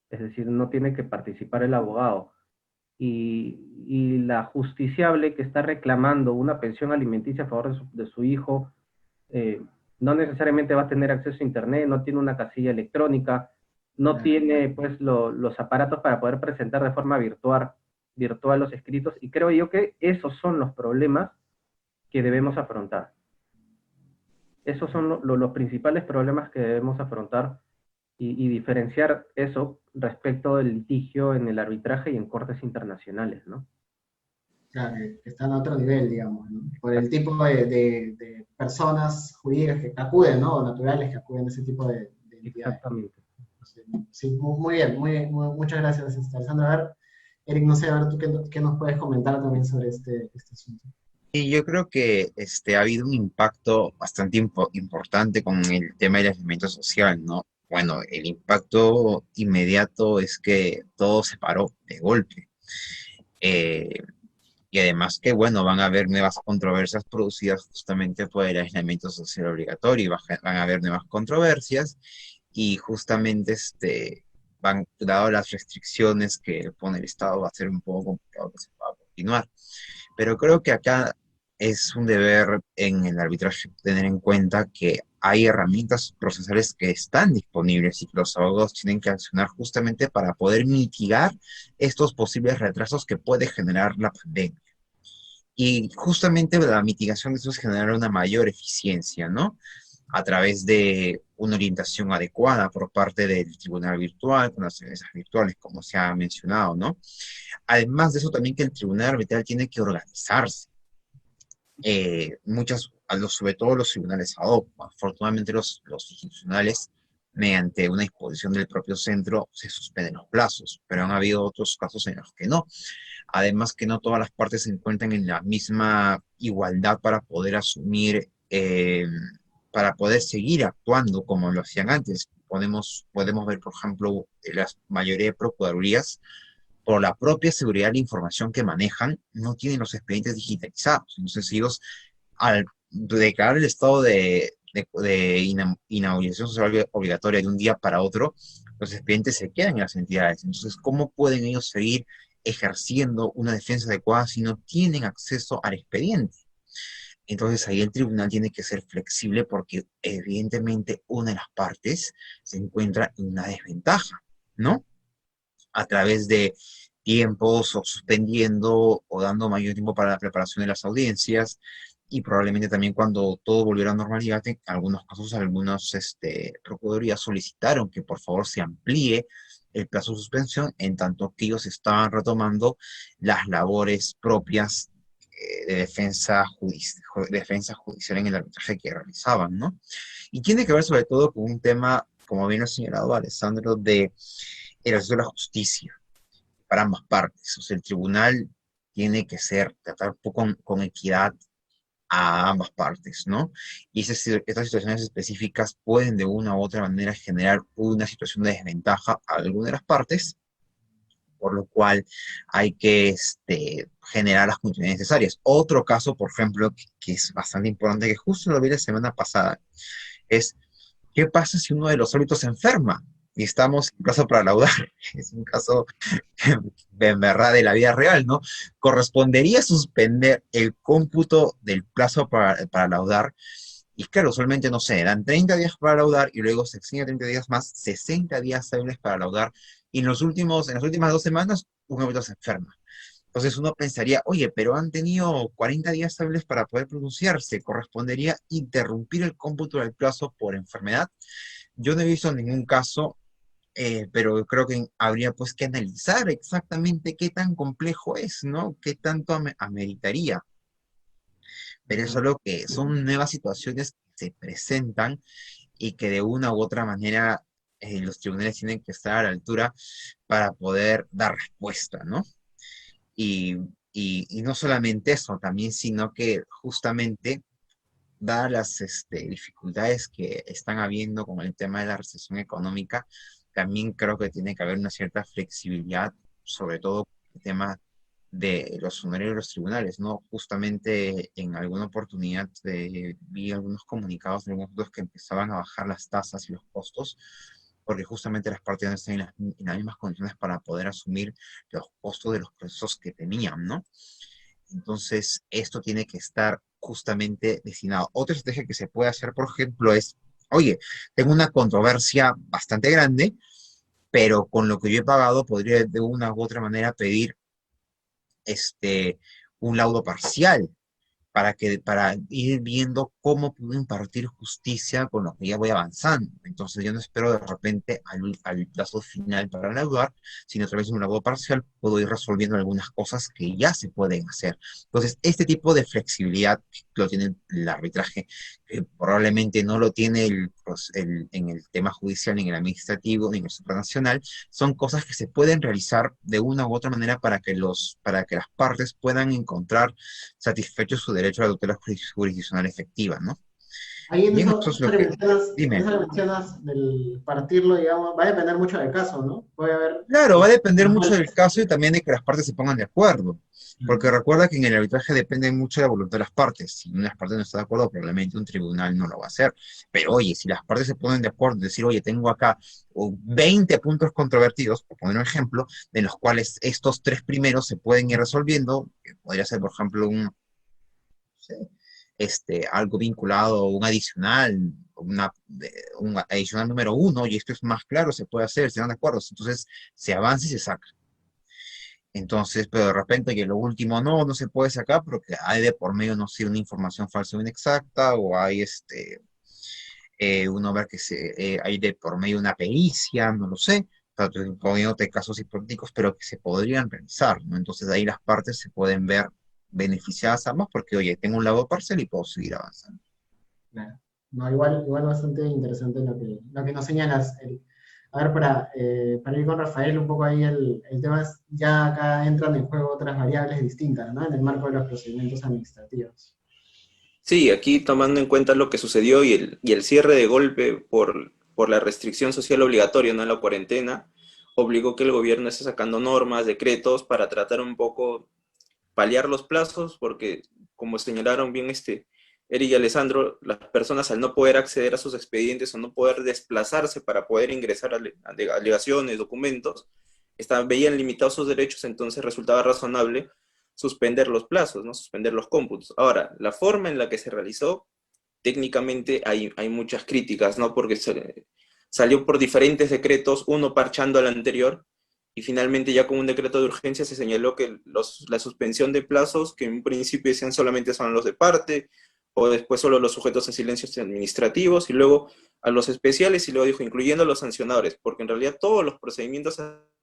es decir, no tiene que participar el abogado, y la justiciable que está reclamando una pensión alimenticia a favor de su hijo, no necesariamente va a tener acceso a internet, no tiene una casilla electrónica, no tiene pues los aparatos para poder presentar de forma virtual los escritos, y creo yo que esos son los problemas que debemos afrontar. Esos son los principales problemas que debemos afrontar y diferenciar eso respecto del litigio en el arbitraje y en cortes internacionales, ¿no? Claro, que están a otro nivel, digamos, ¿no? Por el tipo de personas jurídicas que acuden, ¿no? O naturales que acuden a ese tipo de entidades. Exactamente. Sí, sí, muy bien, muchas gracias, Alessandra. A ver, Eric, no sé, a ver tú qué nos puedes comentar también sobre este asunto. Y yo creo que ha habido un impacto bastante importante con el tema del aislamiento social, ¿no? Bueno, el impacto inmediato es que todo se paró de golpe. Eh, y además que, bueno, van a haber nuevas controversias producidas justamente por el aislamiento social obligatorio, y van a haber nuevas controversias y justamente dado las restricciones que pone el Estado, va a ser un poco complicado que se pueda continuar. Pero creo que acá es un deber en el arbitraje tener en cuenta que hay herramientas procesales que están disponibles y que los abogados tienen que accionar justamente para poder mitigar estos posibles retrasos que puede generar la pandemia. Y justamente la mitigación de eso es generar una mayor eficiencia, ¿no? A través de una orientación adecuada por parte del tribunal virtual, con las mesas virtuales, como se ha mencionado, ¿no? Además de eso, también que el tribunal arbitral tiene que organizarse. Sobre todo los tribunales ad hoc, afortunadamente los institucionales, mediante una disposición del propio centro, se suspenden los plazos, pero han habido otros casos en los que no. Además que no todas las partes se encuentran en la misma igualdad para poder para poder seguir actuando como lo hacían antes. Podemos ver, por ejemplo, la mayoría de procuradurías, por la propia seguridad de la información que manejan, no tienen los expedientes digitalizados. Entonces ellos, al declarar el estado de inhabilitación social obligatoria de un día para otro, los expedientes se quedan en las entidades. Entonces, ¿cómo pueden ellos seguir ejerciendo una defensa adecuada si no tienen acceso al expediente? Entonces ahí el tribunal tiene que ser flexible porque evidentemente una de las partes se encuentra en una desventaja, ¿no? A través de tiempos o suspendiendo o dando mayor tiempo para la preparación de las audiencias, y probablemente también cuando todo volviera a normalidad, en algunos casos, algunas procuradurías solicitaron que por favor se amplíe el plazo de suspensión, en tanto que ellos estaban retomando las labores propias de defensa judicial en el arbitraje que realizaban, ¿no? Y tiene que ver sobre todo con un tema, como bien ha señalado Alessandro, de el acceso a la justicia para ambas partes. O sea, el tribunal tiene que tratar con equidad a ambas partes, ¿no? Y estas situaciones específicas pueden de una u otra manera generar una situación de desventaja a alguna de las partes, por lo cual hay que generar las condiciones necesarias. Otro caso, por ejemplo, que es bastante importante, que justo lo vi la semana pasada, es ¿qué pasa si uno de los óbitos se enferma? Y estamos en plazo para laudar. Es un caso en verdad de la vida real, ¿no? Correspondería suspender el cómputo del plazo para laudar. Y claro, usualmente, no sé, dan 30 días para laudar y luego se extiende 30 días más, 60 días hábiles para laudar. Y en las últimas 2 semanas, un óbito se enferma. Entonces uno pensaría, oye, pero han tenido 40 días hábiles para poder pronunciarse, correspondería interrumpir el cómputo del plazo por enfermedad. Yo no he visto ningún caso, pero creo que habría pues que analizar exactamente qué tan complejo es, ¿no? ¿Qué tanto ameritaría? Pero eso es lo que son nuevas situaciones que se presentan y que de una u otra manera los tribunales tienen que estar a la altura para poder dar respuesta, ¿no? Y, y no solamente eso, también, sino que justamente, dadas las dificultades que están habiendo con el tema de la recesión económica, también creo que tiene que haber una cierta flexibilidad, sobre todo con el tema de los honorarios de los tribunales, ¿no? Justamente en alguna oportunidad vi algunos comunicados de algunos que empezaban a bajar las tasas y los costos, porque justamente las partes no están en las mismas condiciones para poder asumir los costos de los procesos que tenían, ¿no? Entonces, esto tiene que estar justamente destinado. Otra estrategia que se puede hacer, por ejemplo, es, oye, tengo una controversia bastante grande, pero con lo que yo he pagado podría de una u otra manera pedir un laudo parcial para ir viendo cómo puedo impartir justicia con lo que ya voy avanzando. Entonces yo no espero de repente al plazo final para graduar, sino a través de un grado parcial puedo ir resolviendo algunas cosas que ya se pueden hacer. Entonces, este tipo de flexibilidad lo tiene el arbitraje, que probablemente no lo tiene en el tema judicial, ni en el administrativo, ni en el supranacional, son cosas que se pueden realizar de una u otra manera para que las partes puedan encontrar satisfecho su derecho a la tutela jurisdiccional efectiva, ¿no? Ahí en Bien, eso, eso es lo que... Dime. eso que mencionas del partirlo, digamos, va a depender mucho del caso, ¿no? Puede haber... Claro, va a depender mucho del caso y también de que las partes se pongan de acuerdo. Porque Ujú. recuerda que en el arbitraje depende mucho de la voluntad de las partes. Si una de las partes no está de acuerdo, probablemente un tribunal no lo va a hacer. Pero oye, si las partes se ponen de acuerdo, decir, oye, tengo acá 20 puntos controvertidos, por poner un ejemplo, de los cuales estos 3 primeros se pueden ir resolviendo, que podría ser, por ejemplo, algo vinculado, un adicional número 1, y esto es más claro, se puede hacer, se dan de acuerdo, entonces se avanza y se saca. Entonces, pero de repente que lo último no se puede sacar porque hay de por medio, no sé, una información falsa o inexacta, o hay uno ver que hay de por medio una pericia, no lo sé, poniéndote casos hipotéticos, pero que se podrían realizar, ¿no? Entonces ahí las partes se pueden ver beneficiadas ambas porque, oye, tengo un lado parcial y puedo seguir avanzando. Claro. No, igual bastante interesante lo que nos señalas. A ver, para ir con Rafael, un poco ahí el tema es, ya acá entran en juego otras variables distintas, ¿no? En el marco de los procedimientos administrativos. Sí, aquí tomando en cuenta lo que sucedió y el cierre de golpe por la restricción social obligatoria, ¿no? En la cuarentena, obligó que el gobierno esté sacando normas, decretos para tratar un poco paliar los plazos, porque como señalaron bien Eric y Alessandro, las personas al no poder acceder a sus expedientes o no poder desplazarse para poder ingresar a alegaciones, documentos, veían limitados sus derechos, entonces resultaba razonable suspender los plazos, ¿no? Suspender los cómputos. Ahora, la forma en la que se realizó, técnicamente hay muchas críticas, ¿no? Porque salió por diferentes decretos, uno parchando al anterior, y finalmente ya con un decreto de urgencia se señaló que la suspensión de plazos, que en un principio decían solamente son los de parte, o después solo los sujetos a silencios administrativos, y luego a los especiales, y luego dijo, incluyendo a los sancionadores, porque en realidad todos los procedimientos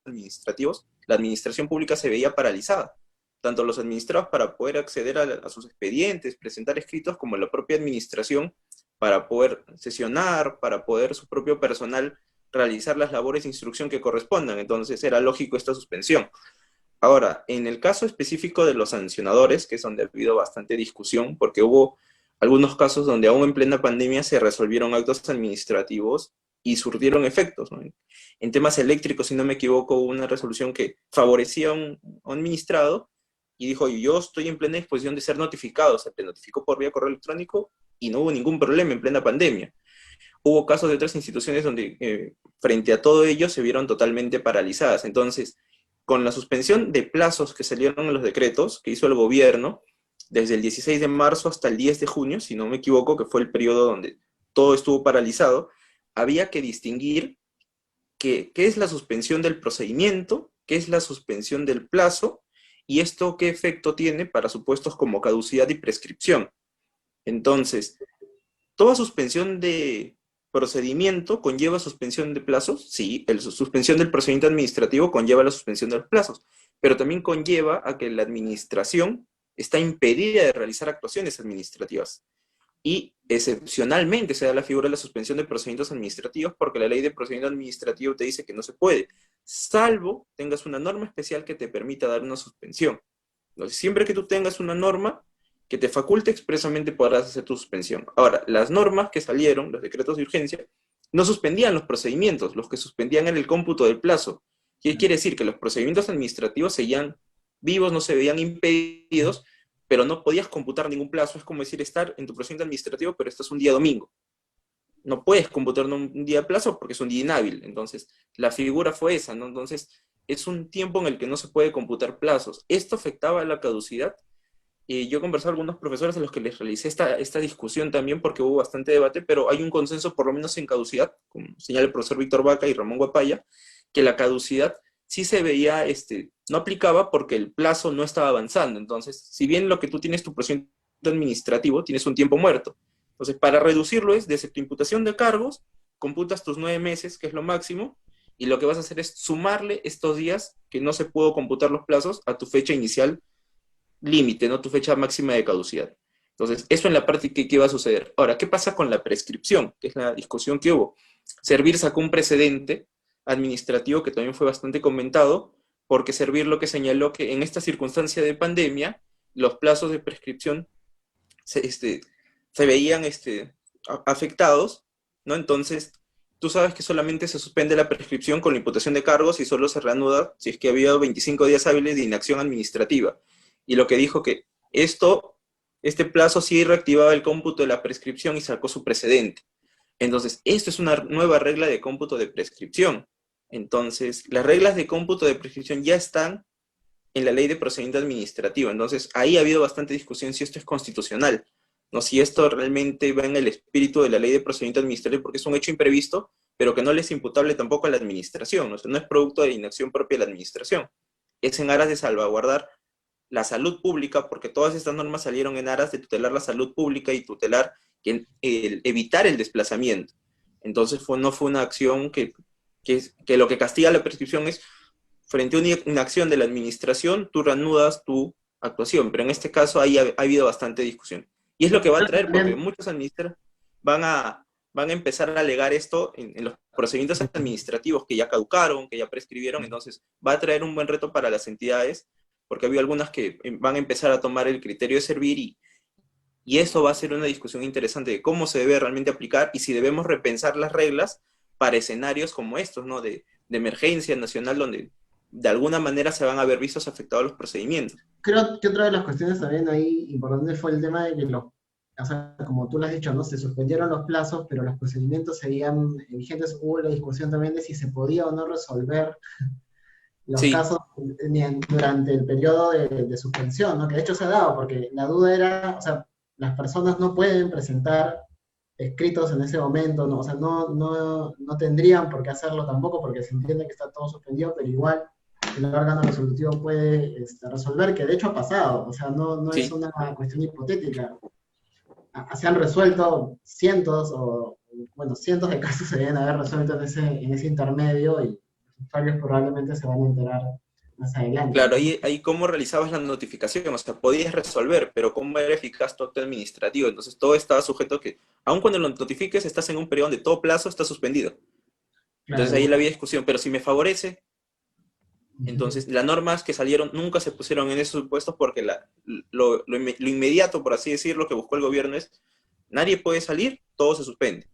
administrativos, la administración pública se veía paralizada, tanto los administrados para poder acceder a sus expedientes, presentar escritos, como la propia administración para poder sesionar, para poder su propio personal realizar las labores de instrucción que correspondan. Entonces era lógico esta suspensión. Ahora, en el caso específico de los sancionadores, que es donde ha habido bastante discusión, porque hubo algunos casos donde aún en plena pandemia se resolvieron actos administrativos y surtieron efectos, ¿no? En temas eléctricos, si no me equivoco, hubo una resolución que favorecía a un administrado y dijo, yo estoy en plena disposición de ser notificado, se te notificó por vía correo electrónico y no hubo ningún problema en plena pandemia. Hubo casos de otras instituciones donde frente a todo ello se vieron totalmente paralizadas. Entonces, con la suspensión de plazos que salieron en los decretos que hizo el gobierno, desde el 16 de marzo hasta el 10 de junio, si no me equivoco, que fue el periodo donde todo estuvo paralizado, había que distinguir qué es la suspensión del procedimiento, qué es la suspensión del plazo, y esto qué efecto tiene para supuestos como caducidad y prescripción. Entonces, ¿toda suspensión de procedimiento conlleva suspensión de plazos? Sí, la suspensión del procedimiento administrativo conlleva la suspensión de los plazos, pero también conlleva a que la administración está impedida de realizar actuaciones administrativas. Y excepcionalmente se da la figura de la suspensión de procedimientos administrativos porque la ley de procedimiento administrativo te dice que no se puede, salvo tengas una norma especial que te permita dar una suspensión. Entonces, siempre que tú tengas una norma que te faculte expresamente podrás hacer tu suspensión. Ahora, las normas que salieron, los decretos de urgencia, no suspendían los procedimientos, los que suspendían era el cómputo del plazo. ¿Qué quiere decir? Que los procedimientos administrativos seguían vivos, no se veían impedidos, pero no podías computar ningún plazo. Es como decir, estar en tu procedimiento administrativo, pero estás un día domingo. No puedes computar un día de plazo porque es un día inhábil. Entonces, la figura fue esa, ¿no? Entonces, es un tiempo en el que no se puede computar plazos. Esto afectaba a la caducidad. Y yo conversé con algunos profesores a los que les realicé esta discusión también porque hubo bastante debate, pero hay un consenso, por lo menos en caducidad, como señala el profesor Víctor Vaca y Ramón Guapaya, que la caducidad sí se veía, no aplicaba porque el plazo no estaba avanzando. Entonces, si bien lo que tú tienes tu procedimiento administrativo, tienes un tiempo muerto. Entonces, para reducirlo es, desde tu imputación de cargos, computas tus 9 meses, que es lo máximo, y lo que vas a hacer es sumarle estos días que no se pudo computar los plazos a tu fecha inicial límite, ¿no? Tu fecha máxima de caducidad. Entonces, eso en la parte que va a suceder. Ahora, ¿qué pasa con la prescripción? Que es la discusión que hubo. Servir sacó un precedente administrativo que también fue bastante comentado, porque Servir lo que señaló que en esta circunstancia de pandemia, los plazos de prescripción se veían afectados, ¿no? Entonces, tú sabes que solamente se suspende la prescripción con la imputación de cargos y solo se reanuda si es que ha habido 25 días hábiles de inacción administrativa. Y lo que dijo que este plazo sí reactivaba el cómputo de la prescripción y sacó su precedente. Entonces, esto es una nueva regla de cómputo de prescripción. Entonces, las reglas de cómputo de prescripción ya están en la ley de procedimiento administrativo. Entonces, ahí ha habido bastante discusión si esto es constitucional, no si esto realmente va en el espíritu de la ley de procedimiento administrativo, porque es un hecho imprevisto, pero que no le es imputable tampoco a la administración. O sea, no es producto de inacción propia de la administración. Es en aras de salvaguardar la salud pública, porque todas estas normas salieron en aras de tutelar la salud pública y tutelar evitar el desplazamiento. Entonces no fue una acción que lo que castiga la prescripción es, frente a una inacción de la administración, tú reanudas tu actuación, pero en este caso ahí ha habido bastante discusión. Y es lo que va a traer, porque muchos administradores van a empezar a alegar esto en los procedimientos administrativos que ya caducaron, que ya prescribieron. Entonces va a traer un buen reto para las entidades, porque ha habido algunas que van a empezar a tomar el criterio de Servir y eso va a ser una discusión interesante de cómo se debe realmente aplicar y si debemos repensar las reglas para escenarios como estos, ¿no? De emergencia nacional, donde de alguna manera se van a ver vistos afectados los procedimientos. Creo que otra de las cuestiones también ahí importante fue el tema de que o sea, como tú lo has dicho, ¿no? Se suspendieron los plazos, pero los procedimientos seguían vigentes. Hubo la discusión también de si se podía o no resolver los casos durante el periodo de suspensión, ¿no? Que de hecho se ha dado, porque la duda era, o sea, las personas no pueden presentar escritos en ese momento, ¿no? O sea, no tendrían por qué hacerlo tampoco, porque se entiende que está todo suspendido, pero igual el órgano resolutivo puede resolver, que de hecho ha pasado, o sea, no es una cuestión hipotética. Se han resuelto cientos de casos se deben haber resuelto en ese intermedio y los usuarios probablemente se van a enterar más adelante. Claro, ahí cómo realizabas la notificación, o sea, podías resolver, pero cómo era eficaz tu acto administrativo. Entonces todo estaba sujeto a que, aun cuando lo notifiques, estás en un periodo donde todo plazo está suspendido. Entonces ahí había discusión, pero si me favorece, entonces las normas que salieron nunca se pusieron en esos supuestos porque lo inmediato, por así decirlo, que buscó el gobierno es, nadie puede salir, todo se suspende.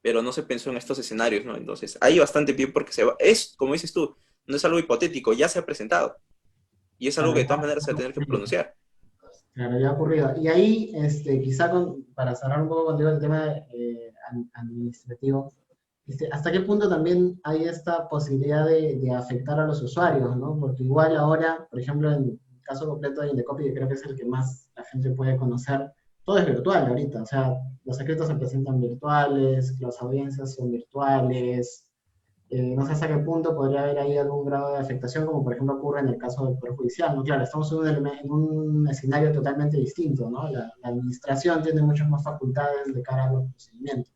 Pero no se pensó en estos escenarios, ¿no? Entonces hay bastante bien porque como dices tú, no es algo hipotético, ya se ha presentado. Y es algo que de todas maneras se va a tener que pronunciar. Claro, ya ha ocurrido. Y ahí, quizá para cerrar un poco contigo el tema administrativo, ¿hasta qué punto también hay esta posibilidad de afectar a los usuarios, ¿no? Porque igual ahora, por ejemplo, en el caso completo de Indecopi, que creo que es el que más la gente puede conocer, todo es virtual ahorita, o sea, los escritos se presentan virtuales, las audiencias son virtuales, no sé hasta qué punto podría haber ahí algún grado de afectación, como por ejemplo ocurre en el caso del Poder Judicial, ¿no? Claro, estamos en un escenario totalmente distinto, ¿no? La administración tiene muchas más facultades de cara a los procedimientos.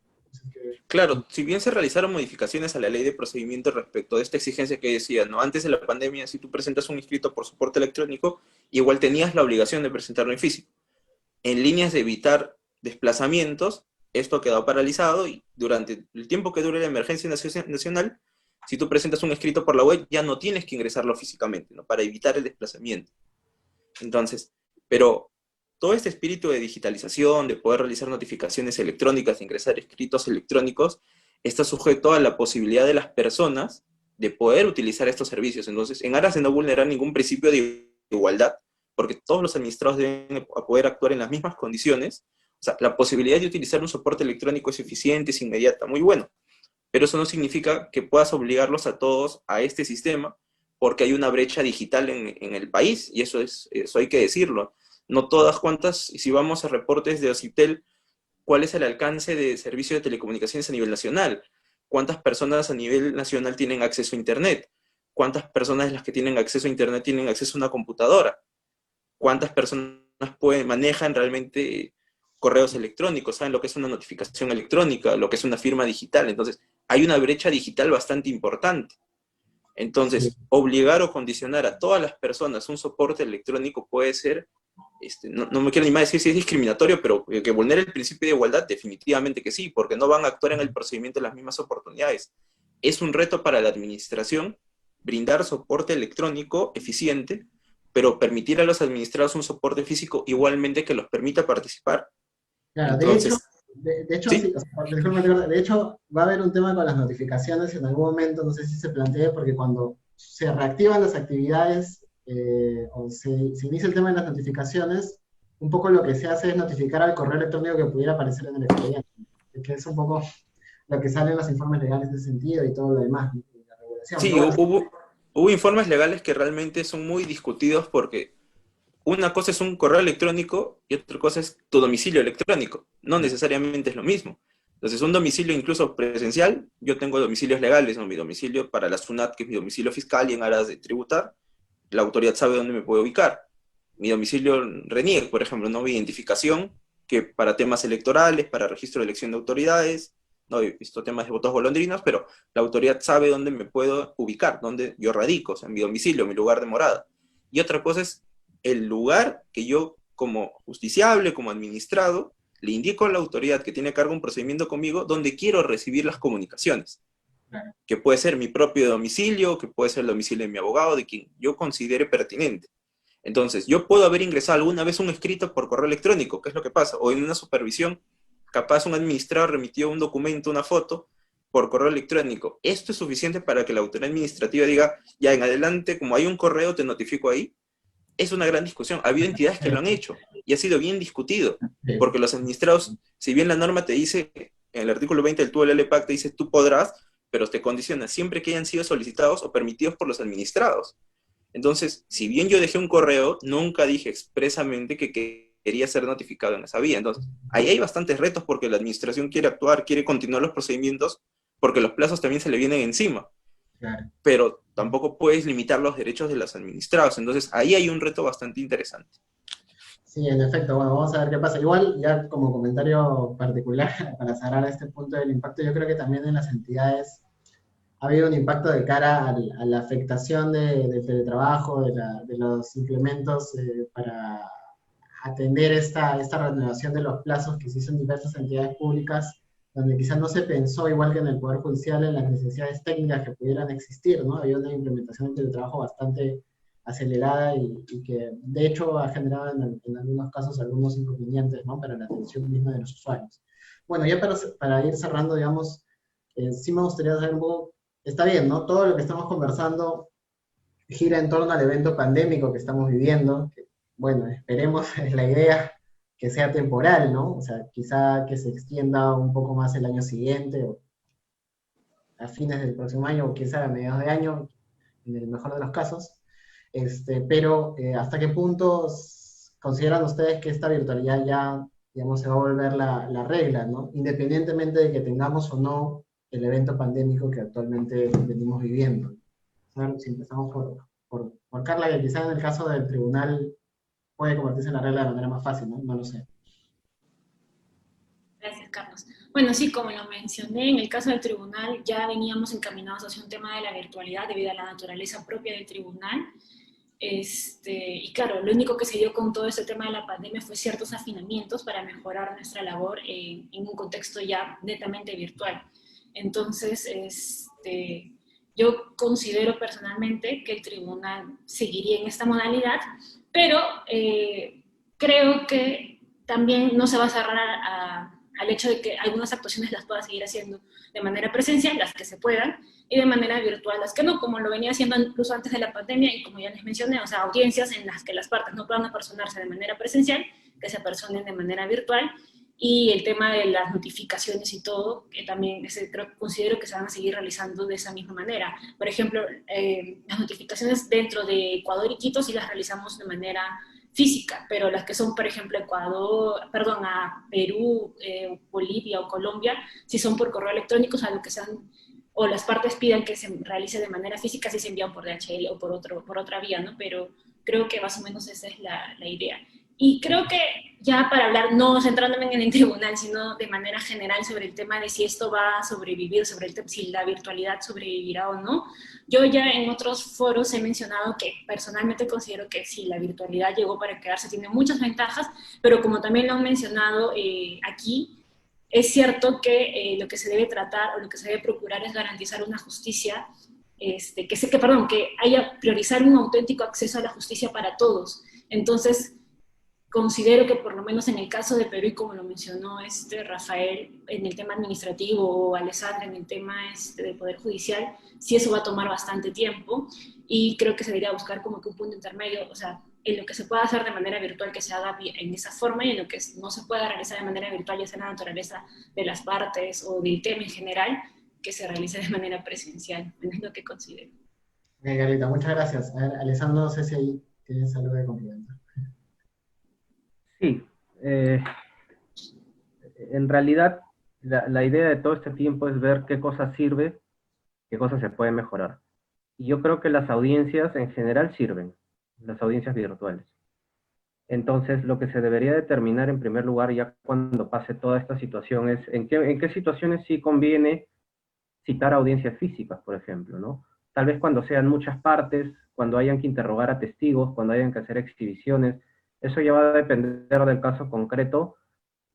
Claro, si bien se realizaron modificaciones a la ley de procedimiento respecto de esta exigencia que decía, ¿no? Antes de la pandemia, si tú presentas un escrito por soporte electrónico, igual tenías la obligación de presentarlo en físico. En líneas de evitar desplazamientos, esto quedó paralizado y durante el tiempo que dure la emergencia nacional, si tú presentas un escrito por la web, ya no tienes que ingresarlo físicamente, ¿no? Para evitar el desplazamiento. Entonces, pero todo este espíritu de digitalización, de poder realizar notificaciones electrónicas, de ingresar escritos electrónicos, está sujeto a la posibilidad de las personas de poder utilizar estos servicios. Entonces, en aras de no vulnerar ningún principio de igualdad, porque todos los administrados deben poder actuar en las mismas condiciones, o sea, la posibilidad de utilizar un soporte electrónico es eficiente, es inmediata, muy bueno. Pero eso no significa que puedas obligarlos a todos a este sistema, porque hay una brecha digital en el país, y eso hay que decirlo. No todas cuantas, y si vamos a reportes de OCITEL, ¿cuál es el alcance de servicio de telecomunicaciones a nivel nacional? ¿Cuántas personas a nivel nacional tienen acceso a Internet? ¿Cuántas personas de las que tienen acceso a Internet tienen acceso a una computadora? ¿Cuántas personas manejan realmente correos electrónicos, saben lo que es una notificación electrónica, lo que es una firma digital. Entonces, hay una brecha digital bastante importante. Entonces, obligar o condicionar a todas las personas un soporte electrónico puede ser, no me quiero ni más decir si es discriminatorio, pero que vulnere el principio de igualdad, definitivamente que sí, porque no van a actuar en el procedimiento las mismas oportunidades. Es un reto para la administración brindar soporte electrónico eficiente, pero permitir a los administrados un soporte físico igualmente que los permita participar. Claro, Entonces, de hecho, ¿sí? sí, o sea, disculpa, de hecho, va a haber un tema con las notificaciones en algún momento, no sé si se plantee, porque cuando se reactivan las actividades o se inicia el tema de las notificaciones, un poco lo que se hace es notificar al correo electrónico que pudiera aparecer en el expediente, que es un poco lo que sale en los informes legales de ese sentido y todo lo demás, ¿no? La regulación. Sí, Pero bueno, hubo informes legales que realmente son muy discutidos porque una cosa es un correo electrónico y otra cosa es tu domicilio electrónico. No necesariamente es lo mismo. Entonces, un domicilio incluso presencial, yo tengo domicilios legales, ¿no? Mi domicilio para la SUNAT, que es mi domicilio fiscal y en aras de tributar, la autoridad sabe dónde me puede ubicar. Mi domicilio RENIEC, por ejemplo, ¿no? Mi identificación, que para temas electorales, para registro de elección de autoridades, no he visto temas de votos golondrinos, pero la autoridad sabe dónde me puedo ubicar, dónde yo radico, o sea, mi domicilio, mi lugar de morada. Y otra cosa es el lugar que yo, como justiciable, como administrado, le indico a la autoridad que tiene a cargo un procedimiento conmigo donde quiero recibir las comunicaciones. claro. Que puede ser mi propio domicilio, que puede ser el domicilio de mi abogado, de quien yo considere pertinente. Entonces, yo puedo haber ingresado alguna vez un escrito por correo electrónico, ¿qué es lo que pasa? O en una supervisión, capaz un administrador remitió un documento, una foto, por correo electrónico. Esto es suficiente para que la autoridad administrativa diga, ya en adelante, como hay un correo, te notifico ahí. Es una gran discusión. Ha habido entidades que lo han hecho y ha sido bien discutido, porque los administrados, si bien la norma te dice, en el artículo 20 del TULL-PAC te dice tú podrás, pero te condiciona siempre que hayan sido solicitados o permitidos por los administrados. Entonces, si bien yo dejé un correo, nunca dije expresamente que quería ser notificado en esa vía. Entonces, ahí hay bastantes retos porque la administración quiere actuar, quiere continuar los procedimientos, porque los plazos también se le vienen encima. Claro. Pero tampoco puedes limitar los derechos de los administrados. Entonces, ahí hay un reto bastante interesante. Sí, en efecto, bueno, vamos a ver qué pasa. Igual, ya como comentario particular, para cerrar este punto del impacto, yo creo que también en las entidades ha habido un impacto de cara a la afectación del teletrabajo, de los implementos para atender esta renovación de los plazos que se hizo en diversas entidades públicas, donde quizás no se pensó, igual que en el Poder Judicial, en las necesidades técnicas que pudieran existir, ¿no? Había una implementación del teletrabajo bastante acelerada y que de hecho ha generado en algunos casos algunos inconvenientes, ¿no? Para la atención misma de los usuarios. Bueno, ya para ir cerrando, digamos, sí me gustaría saber un poco, está bien, ¿no? Todo lo que estamos conversando gira en torno al evento pandémico que estamos viviendo, que, bueno, esperemos, es la idea, que sea temporal, ¿no? O sea, quizá que se extienda un poco más el año siguiente, o a fines del próximo año, o quizá a mediados de año, en el mejor de los casos. Pero ¿hasta qué punto consideran ustedes que esta virtualidad ya, digamos, se va a volver la regla, ¿no? Independientemente de que tengamos o no el evento pandémico que actualmente venimos viviendo. A ver, si empezamos por Carla, que quizá en el caso del tribunal puede convertirse en la regla de manera más fácil, ¿no? No lo sé. Gracias, Carlos. Bueno, sí, como lo mencioné, en el caso del tribunal ya veníamos encaminados hacia un tema de la virtualidad debido a la naturaleza propia del tribunal. Y claro, lo único que se dio con todo este tema de la pandemia fue ciertos afinamientos para mejorar nuestra labor en un contexto ya netamente virtual. Entonces, yo considero personalmente que el tribunal seguiría en esta modalidad, pero creo que también no se va a cerrar al hecho de que algunas actuaciones las pueda seguir haciendo de manera presencial, las que se puedan, y de manera virtual, las que no, como lo venía haciendo incluso antes de la pandemia, y como ya les mencioné, o sea, audiencias en las que las partes no puedan apersonarse de manera presencial, que se apersonen de manera virtual, y el tema de las notificaciones y todo, que también considero que se van a seguir realizando de esa misma manera. Por ejemplo, las notificaciones dentro de Ecuador y Quito sí las realizamos de manera física, pero las que son, por ejemplo, a Perú, Bolivia o Colombia, si son por correo electrónico, salvo que sean, o las partes pidan que se realice de manera física, si se envían por DHL o por otra vía, ¿no? Pero creo que más o menos esa es la idea. Y creo que ya para hablar, no centrándome en el tribunal, sino de manera general sobre el tema de si esto va a sobrevivir, sobre el si la virtualidad sobrevivirá o no, yo ya en otros foros he mencionado que personalmente considero que sí, la virtualidad llegó para quedarse, tiene muchas ventajas, pero como también lo han mencionado aquí, es cierto que lo que se debe tratar o lo que se debe procurar es garantizar una justicia, que haya priorizar un auténtico acceso a la justicia para todos. Entonces, considero que por lo menos en el caso de Perú, y como lo mencionó Rafael en el tema administrativo o Alessandra en el tema del Poder Judicial, sí eso va a tomar bastante tiempo y creo que se debería buscar como que un punto intermedio, o sea, en lo que se pueda hacer de manera virtual que se haga en esa forma y en lo que no se pueda realizar de manera virtual, ya sea la naturaleza de las partes o del tema en general, que se realice de manera presencial. Es lo que considero. Ok, Carlita, muchas gracias. A ver, Alessandro, no sé si ahí tienes algo de complemento. Sí, en realidad la idea de todo este tiempo es ver qué cosa sirve, qué cosas se pueden mejorar. Y yo creo que las audiencias en general sirven, las audiencias virtuales. Entonces, lo que se debería determinar en primer lugar, ya cuando pase toda esta situación, es en qué situaciones sí conviene citar audiencias físicas, por ejemplo, ¿no? Tal vez cuando sean muchas partes, cuando hayan que interrogar a testigos, cuando hayan que hacer exhibiciones, eso ya va a depender del caso concreto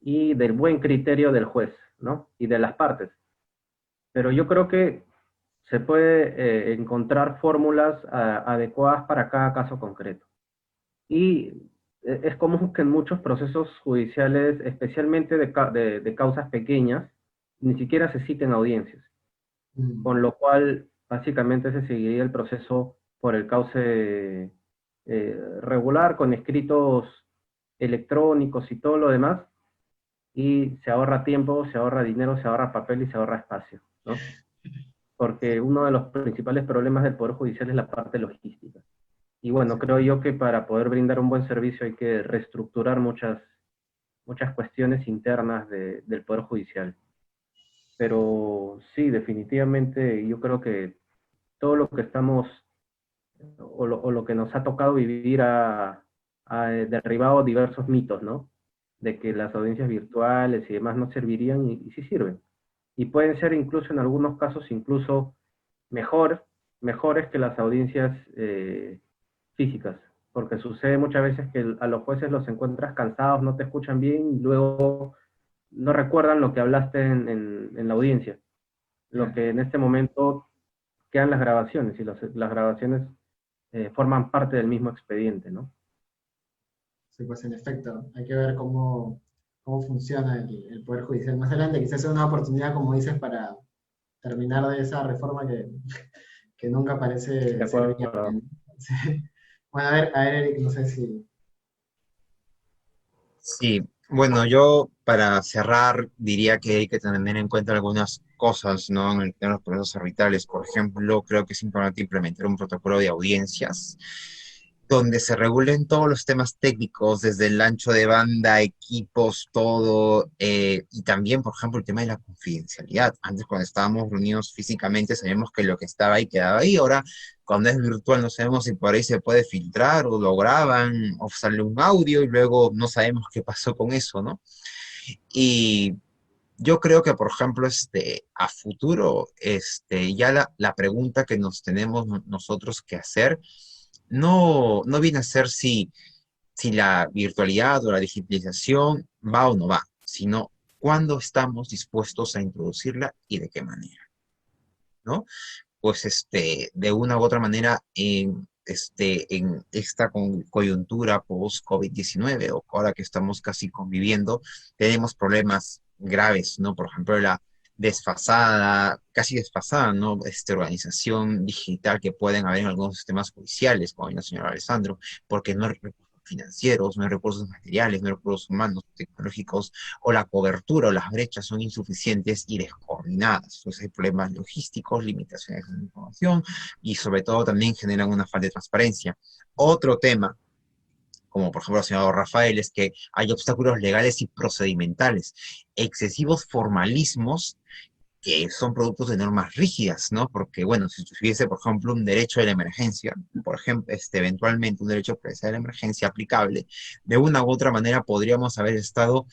y del buen criterio del juez, ¿no? Y de las partes. Pero yo creo que se puede encontrar fórmulas adecuadas para cada caso concreto. Y es común que en muchos procesos judiciales, especialmente de causas pequeñas, ni siquiera se citen audiencias, con lo cual básicamente se seguiría el proceso por el cauce regular, con escritos electrónicos y todo lo demás, y se ahorra tiempo, se ahorra dinero, se ahorra papel y se ahorra espacio, ¿no? Porque uno de los principales problemas del Poder Judicial es la parte logística. Y bueno, creo yo que para poder brindar un buen servicio hay que reestructurar muchas cuestiones internas del Poder Judicial. Pero sí, definitivamente yo creo que todo lo que estamos, o lo que nos ha tocado vivir ha derribado diversos mitos, ¿no? De que las audiencias virtuales y demás no servirían y sí sirven. Y pueden ser incluso en algunos casos incluso mejores que las audiencias físicas, porque sucede muchas veces que a los jueces los encuentras cansados, no te escuchan bien y luego no recuerdan lo que hablaste en la audiencia. Lo que en este momento quedan las grabaciones y las grabaciones forman parte del mismo expediente, ¿no? Sí, pues en efecto, hay que ver cómo funciona el Poder Judicial más adelante. Quizás sea una oportunidad, como dices, para terminar de esa reforma que nunca parece ser viable. Sí. Bueno, a ver, Eric, no sé si... Sí, bueno, yo para cerrar diría que hay que tener en cuenta algunas cosas, ¿no? En los procesos arbitrales. Por ejemplo, creo que es importante implementar un protocolo de audiencias donde se regulen todos los temas técnicos, desde el ancho de banda, equipos, todo, y también, por ejemplo, el tema de la confidencialidad. Antes, cuando estábamos reunidos físicamente, sabíamos que lo que estaba ahí quedaba ahí. Ahora, cuando es virtual, no sabemos si por ahí se puede filtrar o lo graban o sale un audio y luego no sabemos qué pasó con eso, ¿no? Y yo creo que, por ejemplo, a futuro, ya la pregunta que nos tenemos nosotros que hacer no viene a ser si la virtualidad o la digitalización va o no va, sino cuándo estamos dispuestos a introducirla y de qué manera, ¿no? Pues de una u otra manera, en esta coyuntura post-COVID-19, o ahora que estamos casi conviviendo, tenemos problemas graves, ¿no? Por ejemplo, la casi desfasada, ¿no? Organización digital que pueden haber en algunos sistemas judiciales, como el señor Alessandro, porque no hay recursos financieros, no hay recursos materiales, no hay recursos humanos, tecnológicos, o la cobertura o las brechas son insuficientes y descoordinadas. Entonces hay problemas logísticos, limitaciones de información y sobre todo también generan una falta de transparencia. Otro tema, como por ejemplo lo señalado Rafael, es que hay obstáculos legales y procedimentales, excesivos formalismos que son productos de normas rígidas, ¿no? Porque, bueno, si tuviese, por ejemplo, un derecho de la emergencia, por ejemplo, eventualmente un derecho de la emergencia aplicable, de una u otra manera podríamos haber estado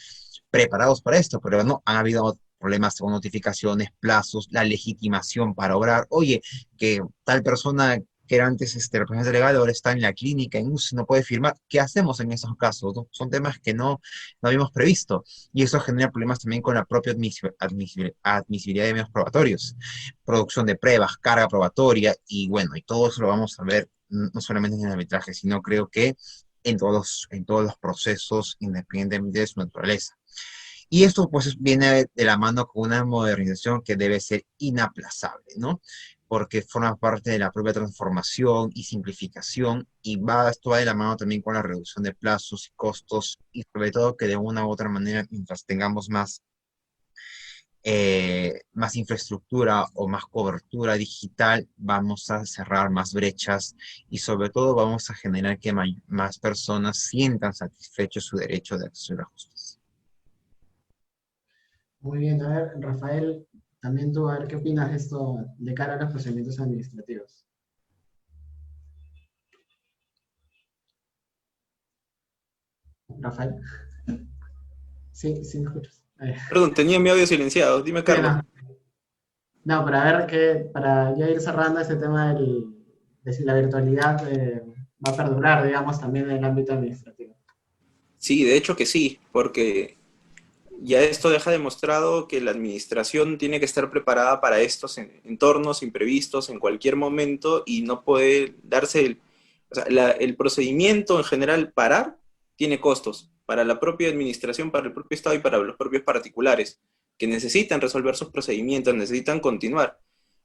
preparados para esto, pero no, han habido problemas con notificaciones, plazos, la legitimación para obrar. Oye, que tal persona que era antes representante legal ahora está en la clínica, en UCI, no puede firmar. ¿Qué hacemos en esos casos? ¿No? Son temas que no habíamos previsto y eso genera problemas también con la propia admisibilidad de medios probatorios, producción de pruebas, carga probatoria y bueno, y todo eso lo vamos a ver no solamente en el arbitraje, sino creo que en todos los procesos independientemente de su naturaleza. Y esto pues viene de la mano con una modernización que debe ser inaplazable, ¿no? Porque forma parte de la propia transformación y simplificación y esto va de la mano también con la reducción de plazos y costos y sobre todo que de una u otra manera, mientras tengamos más infraestructura o más cobertura digital, vamos a cerrar más brechas y sobre todo vamos a generar que más personas sientan satisfecho su derecho de acceso a la justicia. Muy bien, a ver, Rafael, también tú, a ver, ¿qué opinas de esto de cara a los procedimientos administrativos? Rafael. Sí, sí, me escuchas. Perdón, tenía mi audio silenciado. Dime, Carlos. No, para ver que, para ya ir cerrando este tema de si la virtualidad va a perdurar, digamos, también en el ámbito administrativo. Sí, de hecho que sí, porque ya esto deja demostrado que la administración tiene que estar preparada para estos entornos imprevistos en cualquier momento y no puede darse o sea, el procedimiento en general parar tiene costos para la propia administración, para el propio Estado y para los propios particulares que necesitan resolver sus procedimientos, necesitan continuar.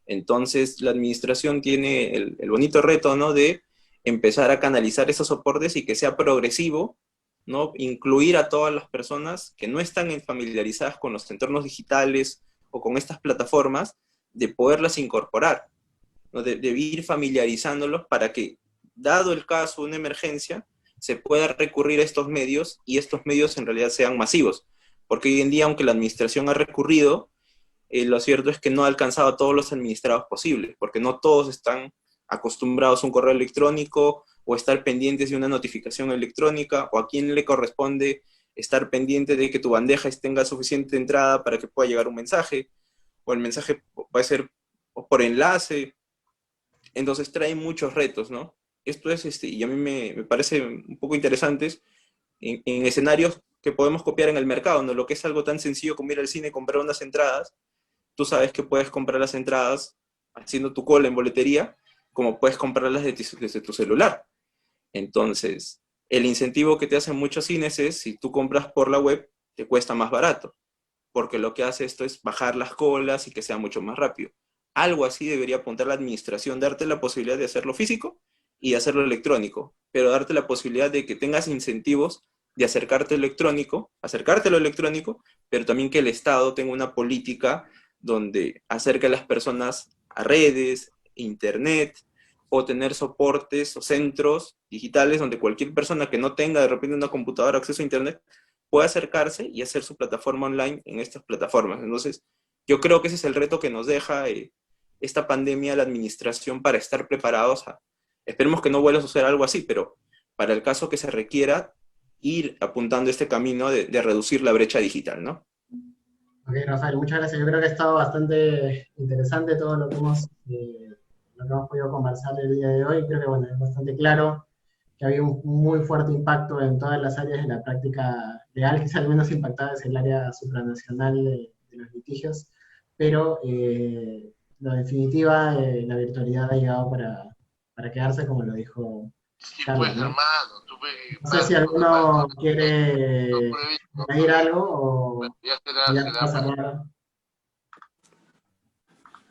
Entonces la administración tiene el bonito reto, ¿no?, de empezar a canalizar esos soportes y que sea progresivo, ¿no? Incluir a todas las personas que no están familiarizadas con los entornos digitales o con estas plataformas, de poderlas incorporar, ¿no? De ir familiarizándolos para que, dado el caso de una emergencia, se pueda recurrir a estos medios y estos medios en realidad sean masivos. Porque hoy en día, aunque la administración ha recurrido, lo cierto es que no ha alcanzado a todos los administrados posibles, porque no todos están acostumbrados a un correo electrónico o estar pendientes de una notificación electrónica, o a quién le corresponde estar pendiente de que tu bandeja tenga suficiente entrada para que pueda llegar un mensaje, o el mensaje puede ser por enlace. Entonces trae muchos retos, ¿no? Esto es, y a mí me parece un poco interesantes en escenarios que podemos copiar en el mercado, ¿no? Lo que es algo tan sencillo como ir al cine y comprar unas entradas. Tú sabes que puedes comprar las entradas haciendo tu cola en boletería, como puedes comprarlas desde tu celular. Entonces, el incentivo que te hacen muchos cines es, si tú compras por la web, te cuesta más barato, porque lo que hace esto es bajar las colas y que sea mucho más rápido. Algo así debería apuntar la administración, darte la posibilidad de hacerlo físico y de hacerlo electrónico, pero darte la posibilidad de que tengas incentivos de acercarte a lo electrónico, pero también que el Estado tenga una política donde acerque a las personas a redes, internet, o tener soportes o centros digitales donde cualquier persona que no tenga de repente una computadora, acceso a internet, pueda acercarse y hacer su plataforma online en estas plataformas. Entonces, yo creo que ese es el reto que nos deja esta pandemia a la administración, para estar preparados esperemos que no vuelva a suceder algo así, pero para el caso que se requiera, ir apuntando este camino de reducir la brecha digital, ¿no? Ok, Rafael, muchas gracias. Yo creo que ha estado bastante interesante todo lo que hemos podido conversar el día de hoy. Creo que, bueno, es bastante claro que había un muy fuerte impacto en todas las áreas de la práctica legal, quizá al menos impactada es el área supranacional de los litigios, pero en definitiva la virtualidad ha llegado para quedarse, como lo dijo Sí, Carlos, pues, ¿no? hermano, No sé si alguno quiere añadir algo o ya ya será para cerrar.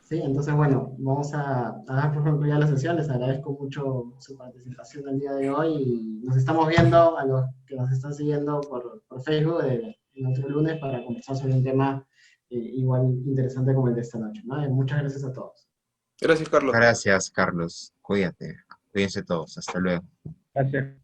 Sí, entonces bueno, vamos a dar por concluida la sesión. Les agradezco mucho su participación el día de hoy y nos estamos viendo a los que nos están siguiendo por Facebook el otro lunes para conversar sobre un tema igual interesante como el de esta noche, ¿no? Muchas gracias a todos. Gracias, Carlos. Gracias, Carlos. Cuídate. Cuídense todos. Hasta luego. Gracias.